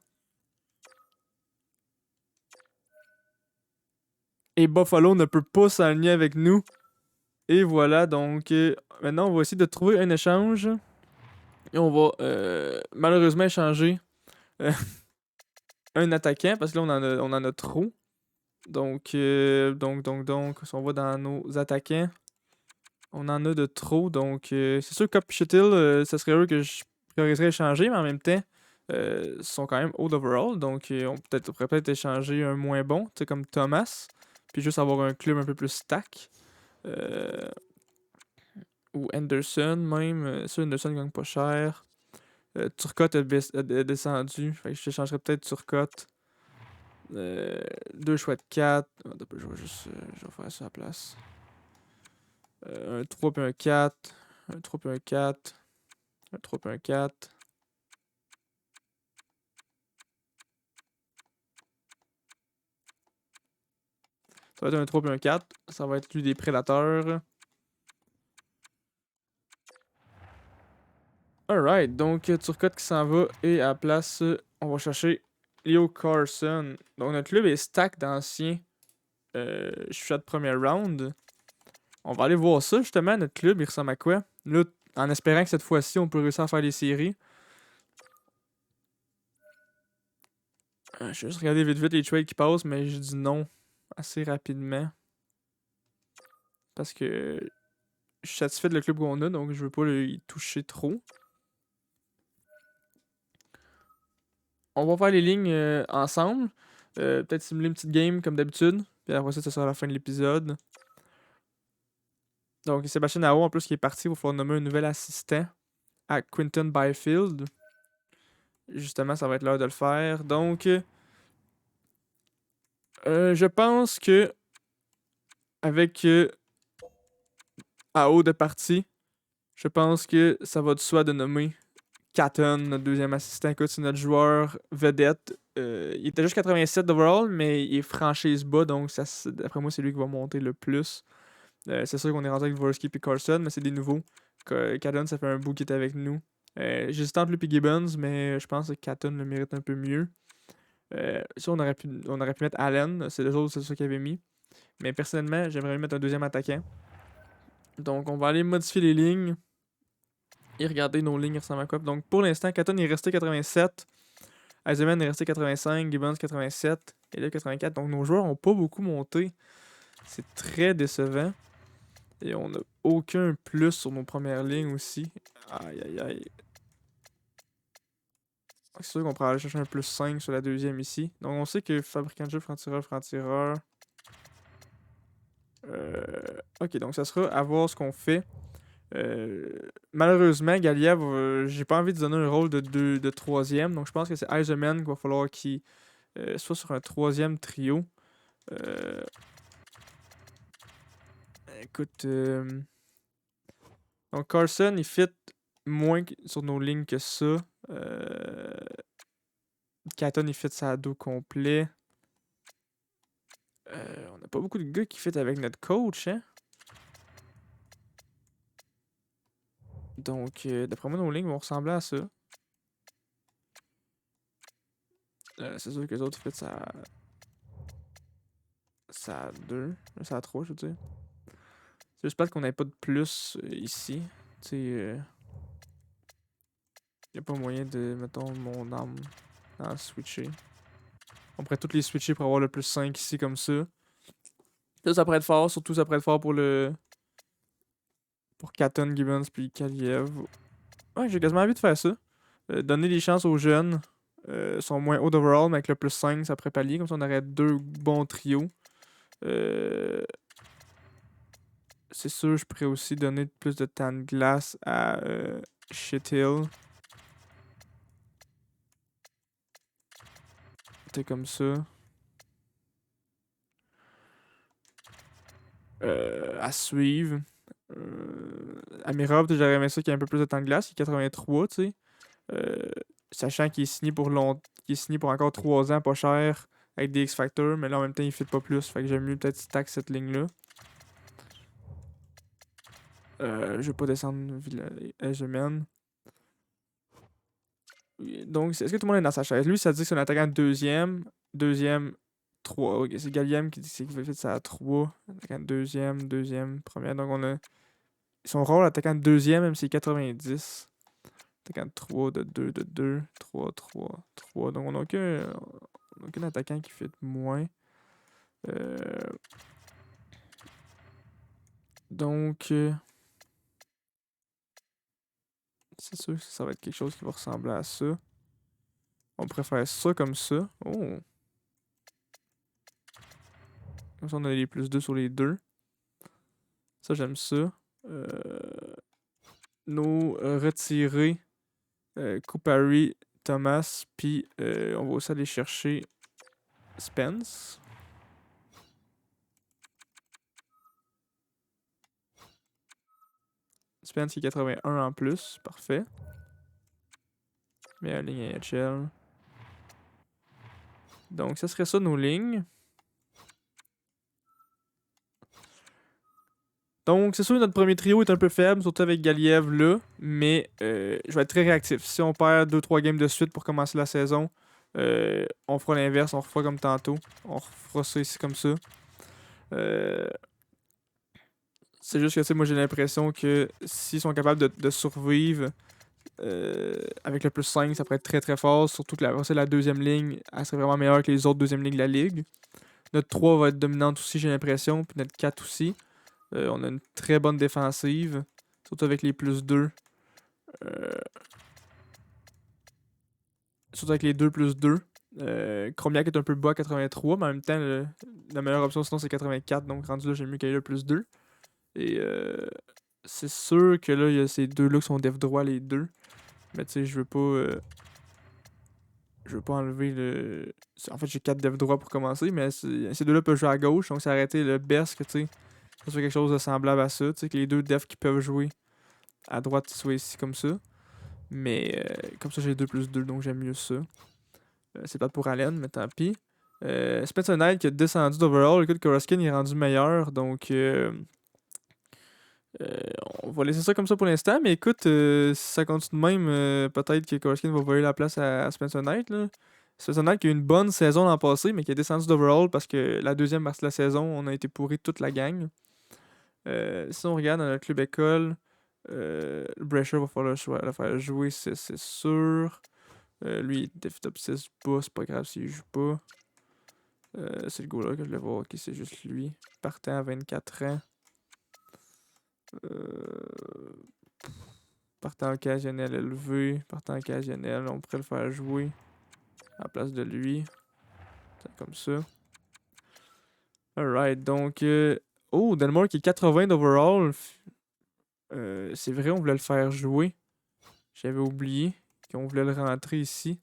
Et Buffalo ne peut pas s'aligner avec nous. Et voilà, donc maintenant on va essayer de trouver un échange. Et on va malheureusement échanger un attaquant parce que là on en a trop. Donc, si on va dans nos attaquants, on en a de trop. Donc, c'est sûr que Cop ça serait eux que je prioriserais échanger, mais en même temps, sont quand même old overall. Donc, on pourrait peut-être échanger un moins bon, tu sais, comme Thomas. Puis juste avoir un club un peu plus stack. Euh, ou Anderson, même. Ça, Anderson gagne pas cher. Turcotte a descendu. Fait que je changerais peut-être Turcotte. 2 choix de 4. Je vais juste je vais faire ça à la place. Un 3 puis un 4. Un 3 puis un 4. Un 3 puis un 4. Ça va être un 3 puis un 4. Ça va être lui des prédateurs. Alright, donc Turcotte qui s'en va et à la place, on va chercher Leo Carson. Donc notre club est stack d'anciens choix de premier round. On va aller voir ça justement, notre club, il ressemble à quoi? Là, en espérant que cette fois-ci, on peut réussir à faire les séries. Je vais juste regarder vite vite les trades qui passent, mais je dis non assez rapidement. Parce que je suis satisfait de le club qu'on a, donc je veux pas y toucher trop. On va faire les lignes ensemble. Peut-être simuler une petite game comme d'habitude. Puis après ça sera la fin de l'épisode. Donc Sébastien Nao, en plus, qui est parti, il va falloir nommer un nouvel assistant à Quinton Byfield. Justement, ça va être l'heure de le faire. Donc, je pense que avec AO de partie, je pense que ça va de soi de nommer Catton, notre deuxième assistant. Écoute, c'est notre joueur vedette. Il était juste 87 d'overall, mais il est franchise bas, donc d'après moi, c'est lui qui va monter le plus. C'est sûr qu'on est rendu avec Dvorsky et Carson, mais c'est des nouveaux. Catton, ça fait un bout qu'il est avec nous. J'hésite entre lui et Gibbons, mais je pense que Catton le mérite un peu mieux. Ça, on aurait pu mettre Allen, c'est les autres, c'est ça qu'il avait mis. Mais personnellement, j'aimerais mettre un deuxième attaquant. Donc, on va aller modifier les lignes et regarder nos lignes ressemblent à quoi. Donc, pour l'instant, Catton est resté 87. Eisenman est resté 85, Gibbons 87, et là 84. Donc, nos joueurs n'ont pas beaucoup monté. C'est très décevant. Et on n'a aucun plus sur nos premières lignes aussi. Aïe, aïe, aïe. C'est sûr qu'on pourrait aller chercher un plus 5 sur la deuxième ici. Donc, on sait que fabricant de jeu, franc-tireur. Ok, donc ça sera à voir ce qu'on fait. Malheureusement, Galiev, j'ai pas envie de donner un rôle de troisième. Donc, je pense que c'est Eisenman qu'il va falloir qu'il soit sur un troisième trio. Écoute, donc Carson, il fit moins sur nos lignes que ça. Catton, il fit sa dos complet. On n'a pas beaucoup de gars qui fit avec notre coach, hein. Donc, d'après moi, nos lignes vont ressembler à ça. C'est sûr que les autres fit ça 2, ça 3, je veux dire. C'est juste pas qu'on n'ait pas de plus ici. Tu sais, y a pas moyen de, mettons, mon arme à switcher. On pourrait toutes les switcher pour avoir le plus 5 ici comme ça. Ça pourrait être fort, surtout ça pourrait être fort pour pour Catton, Gibbons puis Kaliev. Ouais, j'ai quasiment envie de faire ça. Donner des chances aux jeunes. Sont moins haut d'overall, mais avec le plus 5, ça pourrait pallier. Comme ça, on aurait deux bons trios. C'est sûr, je pourrais aussi donner plus de temps de glace à Shithill. C'est comme ça. À suivre. Amirov, j'aurais aimé ça qu'il y ait un peu plus de temps de glace. Il est 83, tu sais. Sachant qu'il est signé pour qu'il est signé pour encore 3 ans, pas cher, avec des X-Factor, mais là en même temps il fit pas plus. Fait que j'aime mieux peut-être stack cette ligne-là. Je vais pas descendre Egemen. Donc, est-ce que tout le monde est dans sa chaise? Lui, ça dit que c'est un attaquant deuxième. Deuxième, 3. Ok, c'est Galliam qui dit qu'il fait ça à 3. Attaquant deuxième, première. Donc, on a. Son rôle, attaquant deuxième, même si c'est 90. Attaquant 3, de 2, 3, 3, 3. Donc, on n'a aucun attaquant qui fait moins. Donc, c'est sûr que ça va être quelque chose qui va ressembler à ça. On préfère ça comme ça. Oh! Comme ça, on a les plus 2 sur les deux. Ça, j'aime ça. Nos retirés, Kupari, Thomas, puis on va aussi aller chercher Spence. Spence qui est 81 en plus, parfait. Meilleure ligne AHL. Donc, ça serait ça nos lignes. Donc, c'est sûr que notre premier trio est un peu faible, surtout avec Galiev là, mais je vais être très réactif. Si on perd 2-3 games de suite pour commencer la saison, on fera l'inverse, on refera comme tantôt. On refera ça ici comme ça. C'est juste que, tu sais, moi j'ai l'impression que s'ils sont capables de survivre avec le plus 5, ça pourrait être très très fort. Surtout que la deuxième ligne, elle serait vraiment meilleure que les autres deuxièmes lignes de la ligue. Notre 3 va être dominante aussi, j'ai l'impression, puis notre 4 aussi. On a une très bonne défensive, surtout avec les +2. Surtout avec les 2+2. Chromiak est un peu bas à 83, mais en même temps, la meilleure option sinon c'est 84, donc rendu là, j'aime mieux qu'il y ait le +2. Et c'est sûr que là, il y a ces deux-là qui sont def droit, les deux. Mais tu sais, je veux pas. Je veux pas enlever le. En fait, j'ai 4 def droit pour commencer, mais ces deux-là peuvent jouer à gauche, donc c'est arrêter le best que tu sais. Ça soit quelque chose de semblable à ça, tu sais, que les deux defs qui peuvent jouer à droite soient ici comme ça. Mais comme ça, j'ai 2+2, donc j'aime mieux ça. C'est pas pour Allen, mais tant pis. Spencer Knight qui a descendu d'overall. Écoute, Koroskin il est rendu meilleur, donc on va laisser ça comme ça pour l'instant. Mais écoute, si ça continue de même, peut-être que Koroskin va voler la place à Spencer Knight. Là. Spencer Knight qui a eu une bonne saison l'an passé, mais qui a descendu d'overall parce que la deuxième partie de la saison, on a été pourri toute la gang. Si on regarde dans notre club école, Brescher va falloir le faire jouer, c'est sûr. Lui, il est def top 6 bas, c'est pas grave s'il joue pas. C'est le goal-là que je voulais voir. Ok, c'est juste lui. Partant à 24 ans. Partant occasionnel élevé. Partant occasionnel, on pourrait le faire jouer à la place de lui. C'est comme ça. Alright, donc. Oh, Delmore qui est 80 d'overall. C'est vrai, on voulait le faire jouer. J'avais oublié qu'on voulait le rentrer ici.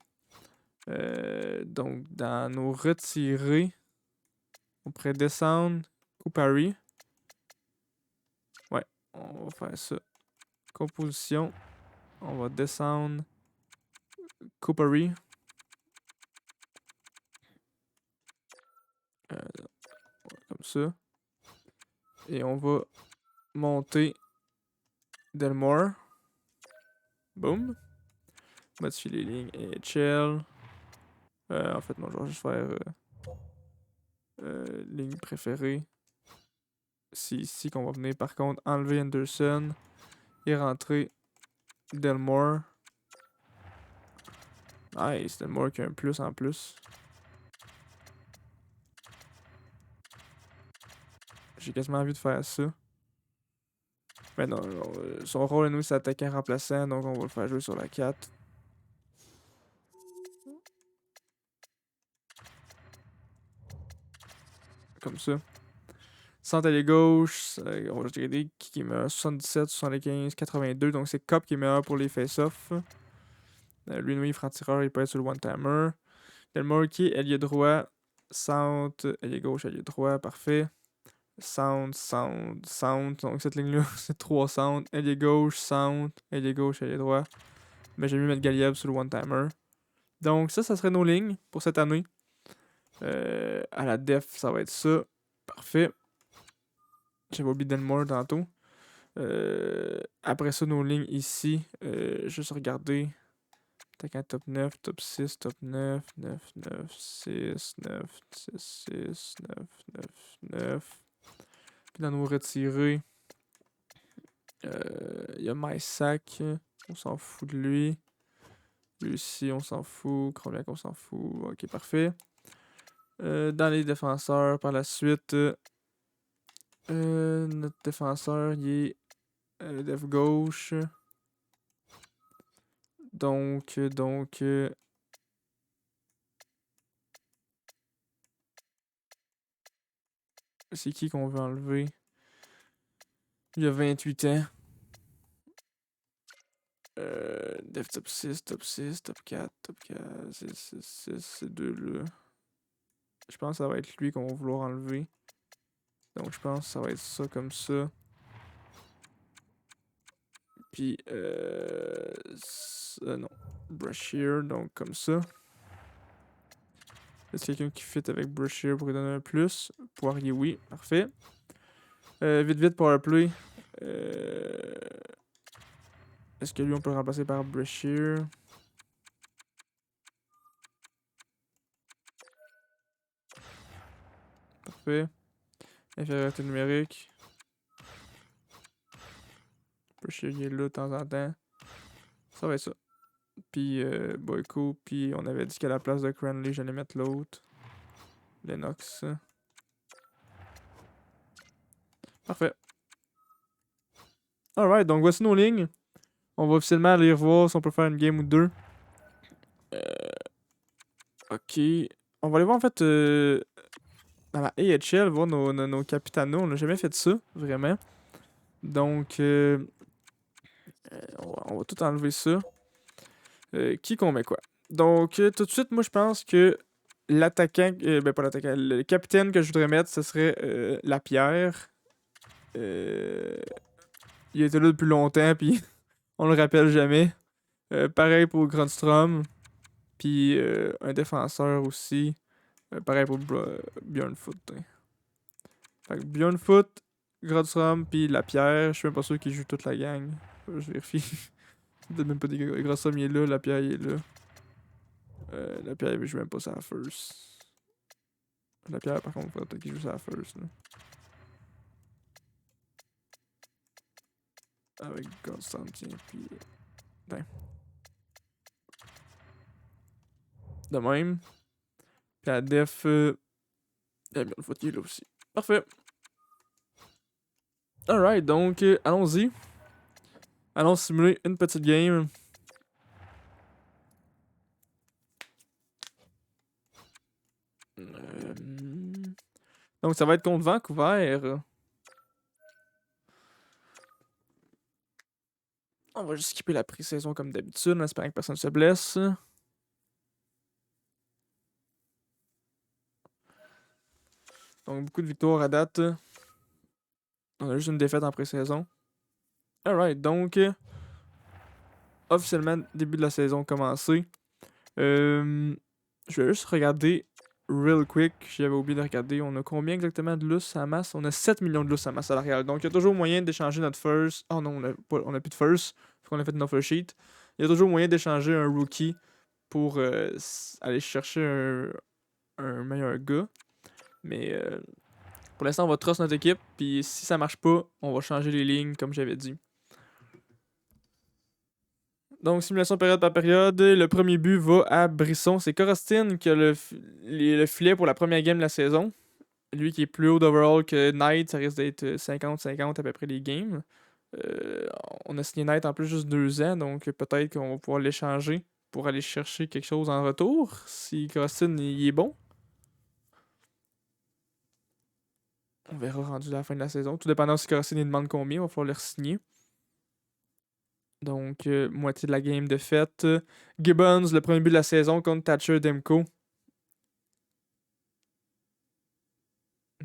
Donc, dans nos retirés, on pourrait descendre Coupari. Ouais, on va faire ça. Composition. On va descendre Coupari. Comme ça. Et on va monter Delmore. Boom. Modifier les lignes AHL. En fait, non, je vais juste faire ligne préférée. C'est ici qu'on va venir, par contre, enlever Anderson et rentrer Delmore. Nice, Delmore qui a un plus en plus. J'ai quasiment envie de faire ça. Mais non, son rôle, nous, c'est attaquant remplaçant, donc on va le faire jouer sur la 4. Comme ça. Centre allié gauche, on va regarder qui est meilleur. 77, 75, 82. Donc c'est Cop qui est meilleur pour les face-off. Lui, franc-tireur, il peut être sur le one-timer. Delmore qui est allié droit. Centre, allié gauche, allié droit, parfait. Sound. Donc cette ligne-là, c'est 3 sound. Allié gauche, allié gauche, allié droit. Mais j'ai mieux mettre Galiev sur le one-timer. Donc ça serait nos lignes pour cette année. À la def, ça va être ça. Parfait. J'avais oublié Delmore tantôt. Après ça, nos lignes ici. Juste regarder. Attaquant top 9, top 6, top 9, 9, 9, 6, 9, 6, 6, 9, 9, 9. Puis dans nos retirés, il y a MySac. On s'en fout de lui. Lui ici, on s'en fout. Chromiak, on s'en fout. Ok, parfait. Dans les défenseurs, par la suite, notre défenseur, il est def gauche. Donc, c'est qui qu'on veut enlever? Il a 28 ans. Def top 6, top 6, top 4, top 4, c'est ces deux-là. Je pense que ça va être lui qu'on va vouloir enlever. Donc je pense que ça va être ça comme ça. Puis, non. Brashear, donc comme ça. Est-ce quelqu'un qui fit avec Brashear pour lui donner un plus? Poirier, oui, parfait. Vite, powerplay. Est-ce que lui, on peut le remplacer par Brashear? Parfait. Infériorité numérique. Brashear, il est là de temps en temps. Ça va être ça. Puis Boyko, puis on avait dit qu'à la place de Cranley, j'allais mettre l'autre. Lennox. Parfait. Alright, donc voici nos lignes. On va officiellement aller revoir si on peut faire une game ou deux. Ok. On va aller voir en fait dans la AHL, voir nos capitanos. On n'a jamais fait ça, vraiment. Donc, on va tout enlever ça. Qui qu'on met quoi? Donc, tout de suite, moi je pense que l'attaquant, ben pas l'attaquant, le capitaine que je voudrais mettre, ce serait Lapierre. Il était là depuis longtemps, puis on le rappelle jamais. Pareil pour Grundstrom. Puis un défenseur aussi. Pareil pour Bjornfoot. Hein. Fait que Bjornfoot, Grundstrom, puis Lapierre. Je suis même pas sûr qu'il joue toute la gang. Je vérifie. Peut-être même pas des Grundstrom, il est là. Lapierre, il est là. Lapierre, il joue même pas sa first. Lapierre, par contre, peut-être qu'il joue sa first. Là. Avec Constantin, puis. Putain. De même. Puis la def. Eh bien, le foot, il est là aussi. Parfait. Alright, donc, allons-y. Allons simuler une petite game. Donc, ça va être contre Vancouver. On va juste skipper la pré-saison comme d'habitude, en espérant que personne ne se blesse. Donc, beaucoup de victoires à date. On a juste une défaite en pré-saison. Alright, donc, officiellement, début de la saison commencé. Je vais juste regarder real quick. J'avais oublié de regarder. On a combien exactement de lousse à masse? On a 7 millions de lousse à masse salariale. Donc, il y a toujours moyen d'échanger notre first. Oh non, on a plus de first. Parce qu'on a fait une offer sheet. Il y a toujours moyen d'échanger un rookie pour aller chercher un meilleur gars. Mais pour l'instant, on va trust notre équipe. Puis si ça marche pas, on va changer les lignes comme j'avais dit. Donc, simulation période par période. Le premier but va à Brisson. C'est Corostine qui a le filet pour la première game de la saison. Lui qui est plus haut d'overall que Knight, ça risque d'être 50-50 à peu près les games. On a signé Knight en plus juste 2 ans, donc peut-être qu'on va pouvoir l'échanger pour aller chercher quelque chose en retour si Corostine il est bon. On verra rendu à la fin de la saison. Tout dépendant si Corostine il demande combien, on va falloir le signer. Donc, moitié de la game de fête. Gibbons, le premier but de la saison contre Thatcher Demko.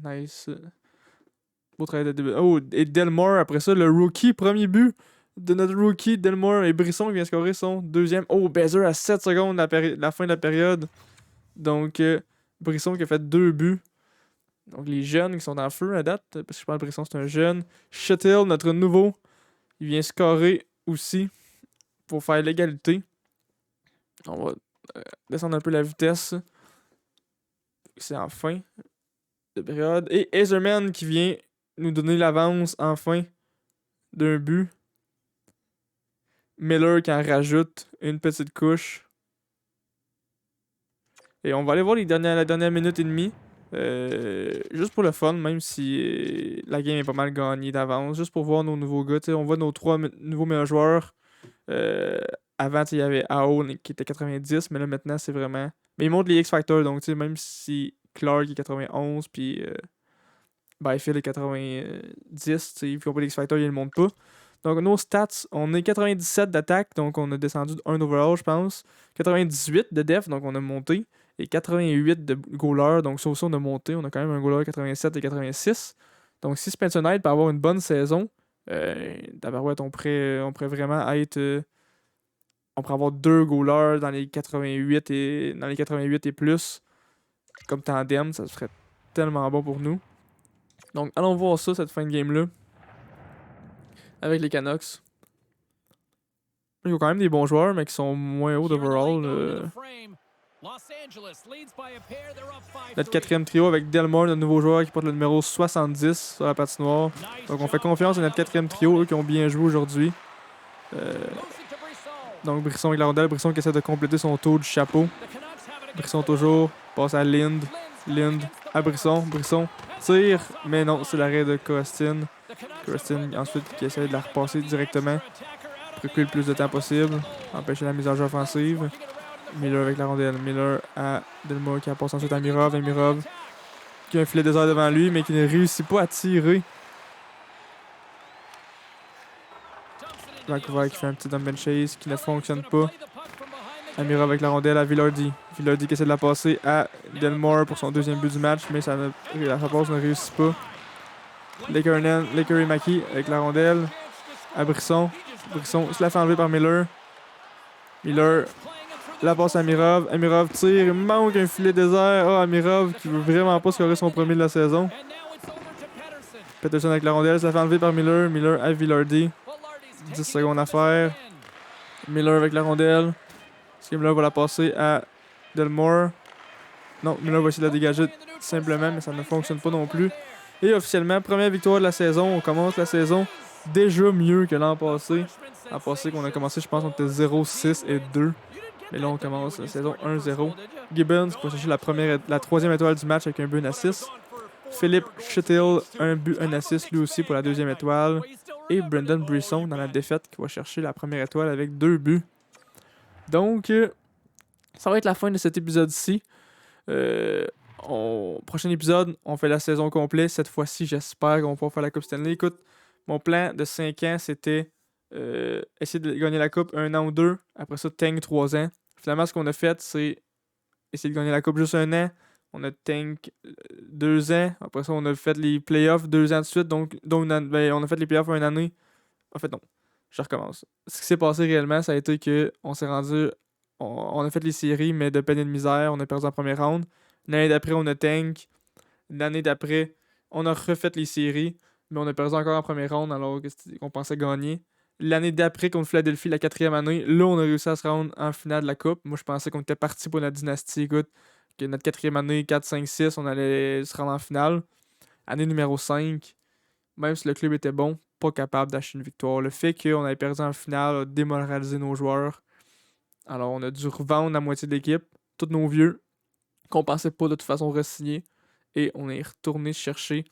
Nice. Beau travail de début. Oh, et Delmore, après ça, le rookie, premier but de notre rookie, Delmore. Et Brisson qui vient scorer son deuxième. Oh, Bezer à 7 secondes la fin de la période. Donc, Brisson qui a fait 2 buts. Donc, les jeunes qui sont en feu à date, parce que je pense que Brisson c'est un jeune. Shuttle, notre nouveau, il vient scorer aussi pour faire l'égalité. On va descendre un peu la vitesse. C'est en fin de période. Et Ezerman qui vient nous donner l'avance enfin d'un but. Miller qui en rajoute une petite couche. Et on va aller voir la dernière minute et demie. Juste pour le fun, même si la game est pas mal gagnée d'avance. Juste pour voir nos nouveaux gars. On voit nos 3 nouveaux meilleurs joueurs. Avant, il y avait AO qui était 90, mais là maintenant, c'est vraiment. Mais ils montrent les X-Factors, donc même si Clark est 91, puis Byfield est 90, puis ils font pas les X-Factors, ils le montrent pas. Donc, nos stats, on est 97 d'attaque, donc on a descendu de 1 overall, je pense. 98 de def, donc on a monté. Et 88 de goaler, donc ça aussi on a monté. On a quand même un goaler 87 et 86. Donc, si Spencer Knight peut avoir une bonne saison, d'abord, on pourrait vraiment être. On pourrait avoir 2 goalers dans les 88 et plus. Comme tandem, ça serait tellement bon pour nous. Donc, allons voir ça, cette fin de game-là. Avec les Canucks. Il y a quand même des bons joueurs, mais qui sont moins hauts d'overall. Notre quatrième trio avec Delmore, notre nouveau joueur qui porte le numéro 70 sur la patinoire. Donc, on fait confiance à notre quatrième trio, eux qui ont bien joué aujourd'hui. Donc, Brisson avec la rondelle. Brisson qui essaie de compléter son tour du chapeau. Brisson toujours. Passe à Lind. Lind à Brisson. Brisson Tire, mais non, c'est l'arrêt de Costin. Costin, ensuite, qui essaie de la repasser directement pour reculer le plus de temps possible, empêcher la mise en jeu offensive. Miller avec la rondelle. Miller à Delmo qui passe ensuite à Mirov. Et Mirov qui a un filet désert devant lui, mais qui ne réussit pas à tirer. Vancouver qui fait un petit dump and chase qui ne fonctionne pas. Amirov avec la rondelle à Villardi. Villardi qui essaie de la passer à Delmore pour son deuxième but du match, mais sa passe ne réussit pas. Laker et Maki avec la rondelle à Brisson. Brisson se la fait enlever par Miller. Miller la passe à Amirov. Amirov tire, il manque un filet désert. Oh, Amirov qui veut vraiment pas scorer son premier de la saison. Peterson avec la rondelle, ça fait enlever par Miller. Miller à Villardi. 10 secondes à faire. Miller avec la rondelle. Est-ce que Miller va la passer à Delmore? Non, Miller va essayer de la dégager simplement, mais ça ne fonctionne pas non plus. Et officiellement, première victoire de la saison. On commence la saison déjà mieux que l'an passé. L'an passé qu'on a commencé, je pense qu'on était 0-6 et 2. Mais là, on commence la saison 1-0. Gibbons qui va chercher la troisième étoile du match avec un but, un assist. Philippe Schittil, un but, un assist lui aussi pour la deuxième étoile. Et Brendan Brisson dans la défaite qui va chercher la première étoile avec 2 buts. Donc, ça va être la fin de cet épisode-ci. Prochain épisode, on fait la saison complète. Cette fois-ci, j'espère qu'on pourra faire la Coupe Stanley. Écoute, mon plan de 5 ans, c'était essayer de gagner la Coupe 1 an ou 2. Après ça, tank 3 ans. Finalement, ce qu'on a fait, c'est essayer de gagner la Coupe juste 1 an. On a tank 2 ans. Après ça, on a fait les playoffs 2 ans de suite. Donc on a fait les playoffs 1 année. En fait, non. Je recommence. Ce qui s'est passé réellement, ça a été que on s'est rendu. On a fait les séries, mais de peine et de misère. On a perdu en première round. L'année d'après, on a tank. L'année d'après, on a refait les séries, mais on a perdu encore en première round alors qu'on pensait gagner. L'année d'après, contre Philadelphie, la 4e année, là, on a réussi à se rendre en finale de la Coupe. Moi, je pensais qu'on était parti pour notre dynastie. Écoute, que notre 4e année, 4, 5, 6, on allait se rendre en finale. Année numéro 5, même si le club était bon, pas capable d'acheter une victoire. Le fait qu'on avait perdu en finale a démoralisé nos joueurs. Alors, on a dû revendre la moitié de l'équipe, tous nos vieux, qu'on pensait pas de toute façon re-signer. Et on est retourné chercher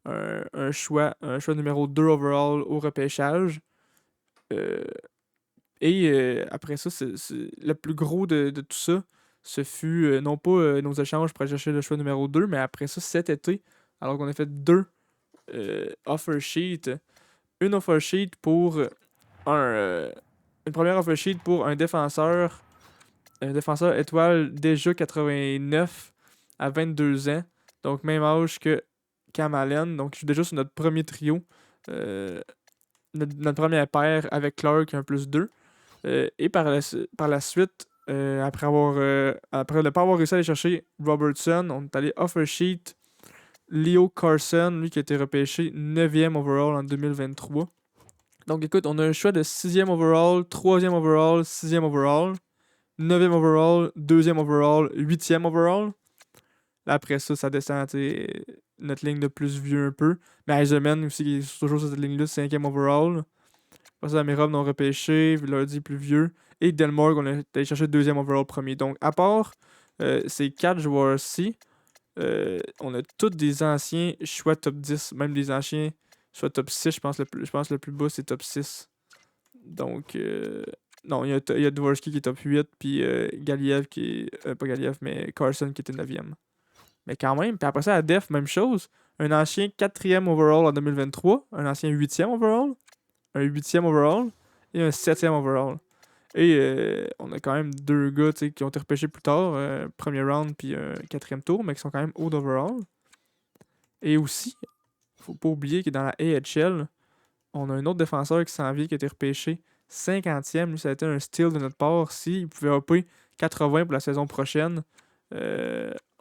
un choix numéro 2 overall au repêchage. Après ça, le plus gros de tout ça, ce fut non pas nos échanges pour aller chercher le choix numéro 2, mais après ça, cet été, alors qu'on a fait 2 offer sheets. Une offer sheet pour une première offer sheet pour un défenseur étoile déjà 89 à 22 ans. Donc même âge que Cam Allen. Donc je suis déjà sur notre premier trio. Notre première paire avec Clark, un plus 2. Et par la suite, après ne pas avoir réussi à aller chercher Robertson, on est allé offer sheet Leo Carson, lui qui a été repêché 9e overall en 2023. Donc écoute, on a un choix de 6e overall, 3e overall, 6e overall, 9e overall, 2e overall, 8e overall. Là, après ça, ça descend notre ligne de plus vieux un peu. Mais Eisenman aussi, qui est toujours sur cette ligne-là, 5e overall. Après ça, Amirov non repêché, Villardi plus vieux. Et Delmore, on a allé chercher 2e overall premier. Donc, à part ces 4 joueurs-ci, on a tous des anciens choix top 10, même des anciens choix top 6. Je pense le plus bas, c'est top 6. Donc, non, il y a Dvorsky qui est top 8, puis Galiev qui est. Pas Galiev, mais Carson qui était 9e. Mais quand même, puis après ça, à Def, même chose. Un ancien 4e overall en 2023, un ancien 8e overall, un 8e overall et un 7e overall. Et on a quand même 2 gars qui ont été repêchés plus tard, premier round puis 4e tour, mais qui sont quand même haut d'overall. Et aussi, faut pas oublier que dans la AHL, on a un autre défenseur qui s'en vient qui a été repêché 50e. Lui, ça a été un steal de notre part. S'il pouvait hopper 80 pour la saison prochaine,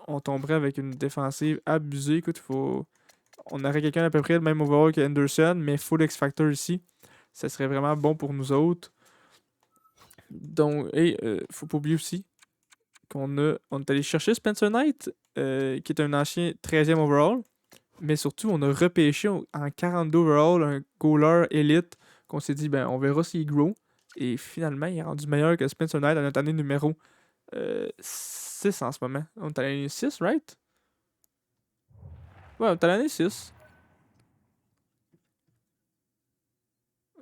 on tomberait avec une défensive abusée. Écoute, on aurait quelqu'un à peu près le même overall que Anderson, mais full X-Factor ici. Ça serait vraiment bon pour nous autres. Donc, faut pas oublier aussi on est allé chercher Spencer Knight, qui est un ancien 13e overall. Mais surtout, on a repêché en 42 overall un goaler élite qu'on s'est dit, ben, on verra s'il grow. Et finalement, il est rendu meilleur que Spencer Knight à notre année numéro 6 en ce moment. On est à l'année 6, right? Ouais, t'as l'année 6.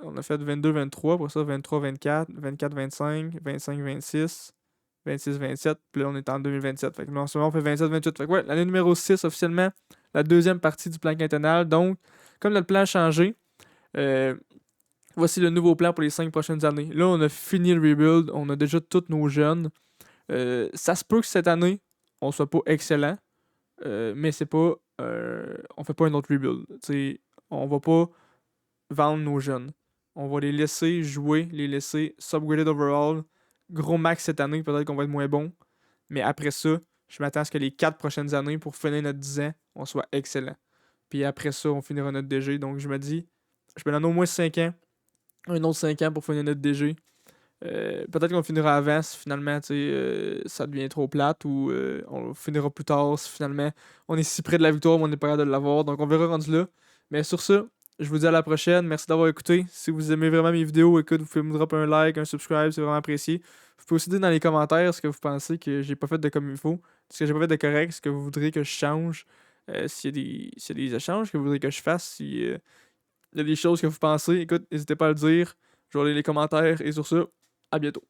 On a fait 22-23, pour ça 23-24, 24-25, 25-26, 26-27, puis là on est en 2027. Fait que là, en ce moment on fait 27-28. Fait que ouais, l'année numéro 6 officiellement, la deuxième partie du plan quinquennal. Donc, comme notre plan a changé, euh, voici le nouveau plan pour les 5 prochaines années. Là, on a fini le rebuild, on a déjà tous nos jeunes. Ça se peut que cette année, on soit pas excellent, mais c'est pas. On fait pas un autre rebuild. T'sais, on va pas vendre nos jeunes. On va les laisser jouer, les laisser subgraded overall. Gros max cette année, peut-être qu'on va être moins bon. Mais après ça, je m'attends à ce que les 4 prochaines années, pour finir notre 10 ans, on soit excellent. Puis après ça, on finira notre DG. Donc je me dis, je me donne au moins 5 ans. Un autre 5 ans pour finir notre DG. Peut-être qu'on finira avant si finalement ça devient trop plate ou on finira plus tard si finalement on est si près de la victoire mais on n'est pas capable de l'avoir. Donc on verra rendu là. Mais sur ça, je vous dis à la prochaine. Merci d'avoir écouté. Si vous aimez vraiment mes vidéos, écoute, vous pouvez me dropper un like, un subscribe, c'est vraiment apprécié. Vous pouvez aussi dire dans les commentaires ce que vous pensez que j'ai pas fait de comme il faut, ce que j'ai pas fait de correct, ce que vous voudriez que je change. S'il y a des échanges que vous voudriez que je fasse, s'il y a des choses que vous pensez, écoute, n'hésitez pas à le dire. Je vais lire les commentaires et sur ça, à bientôt.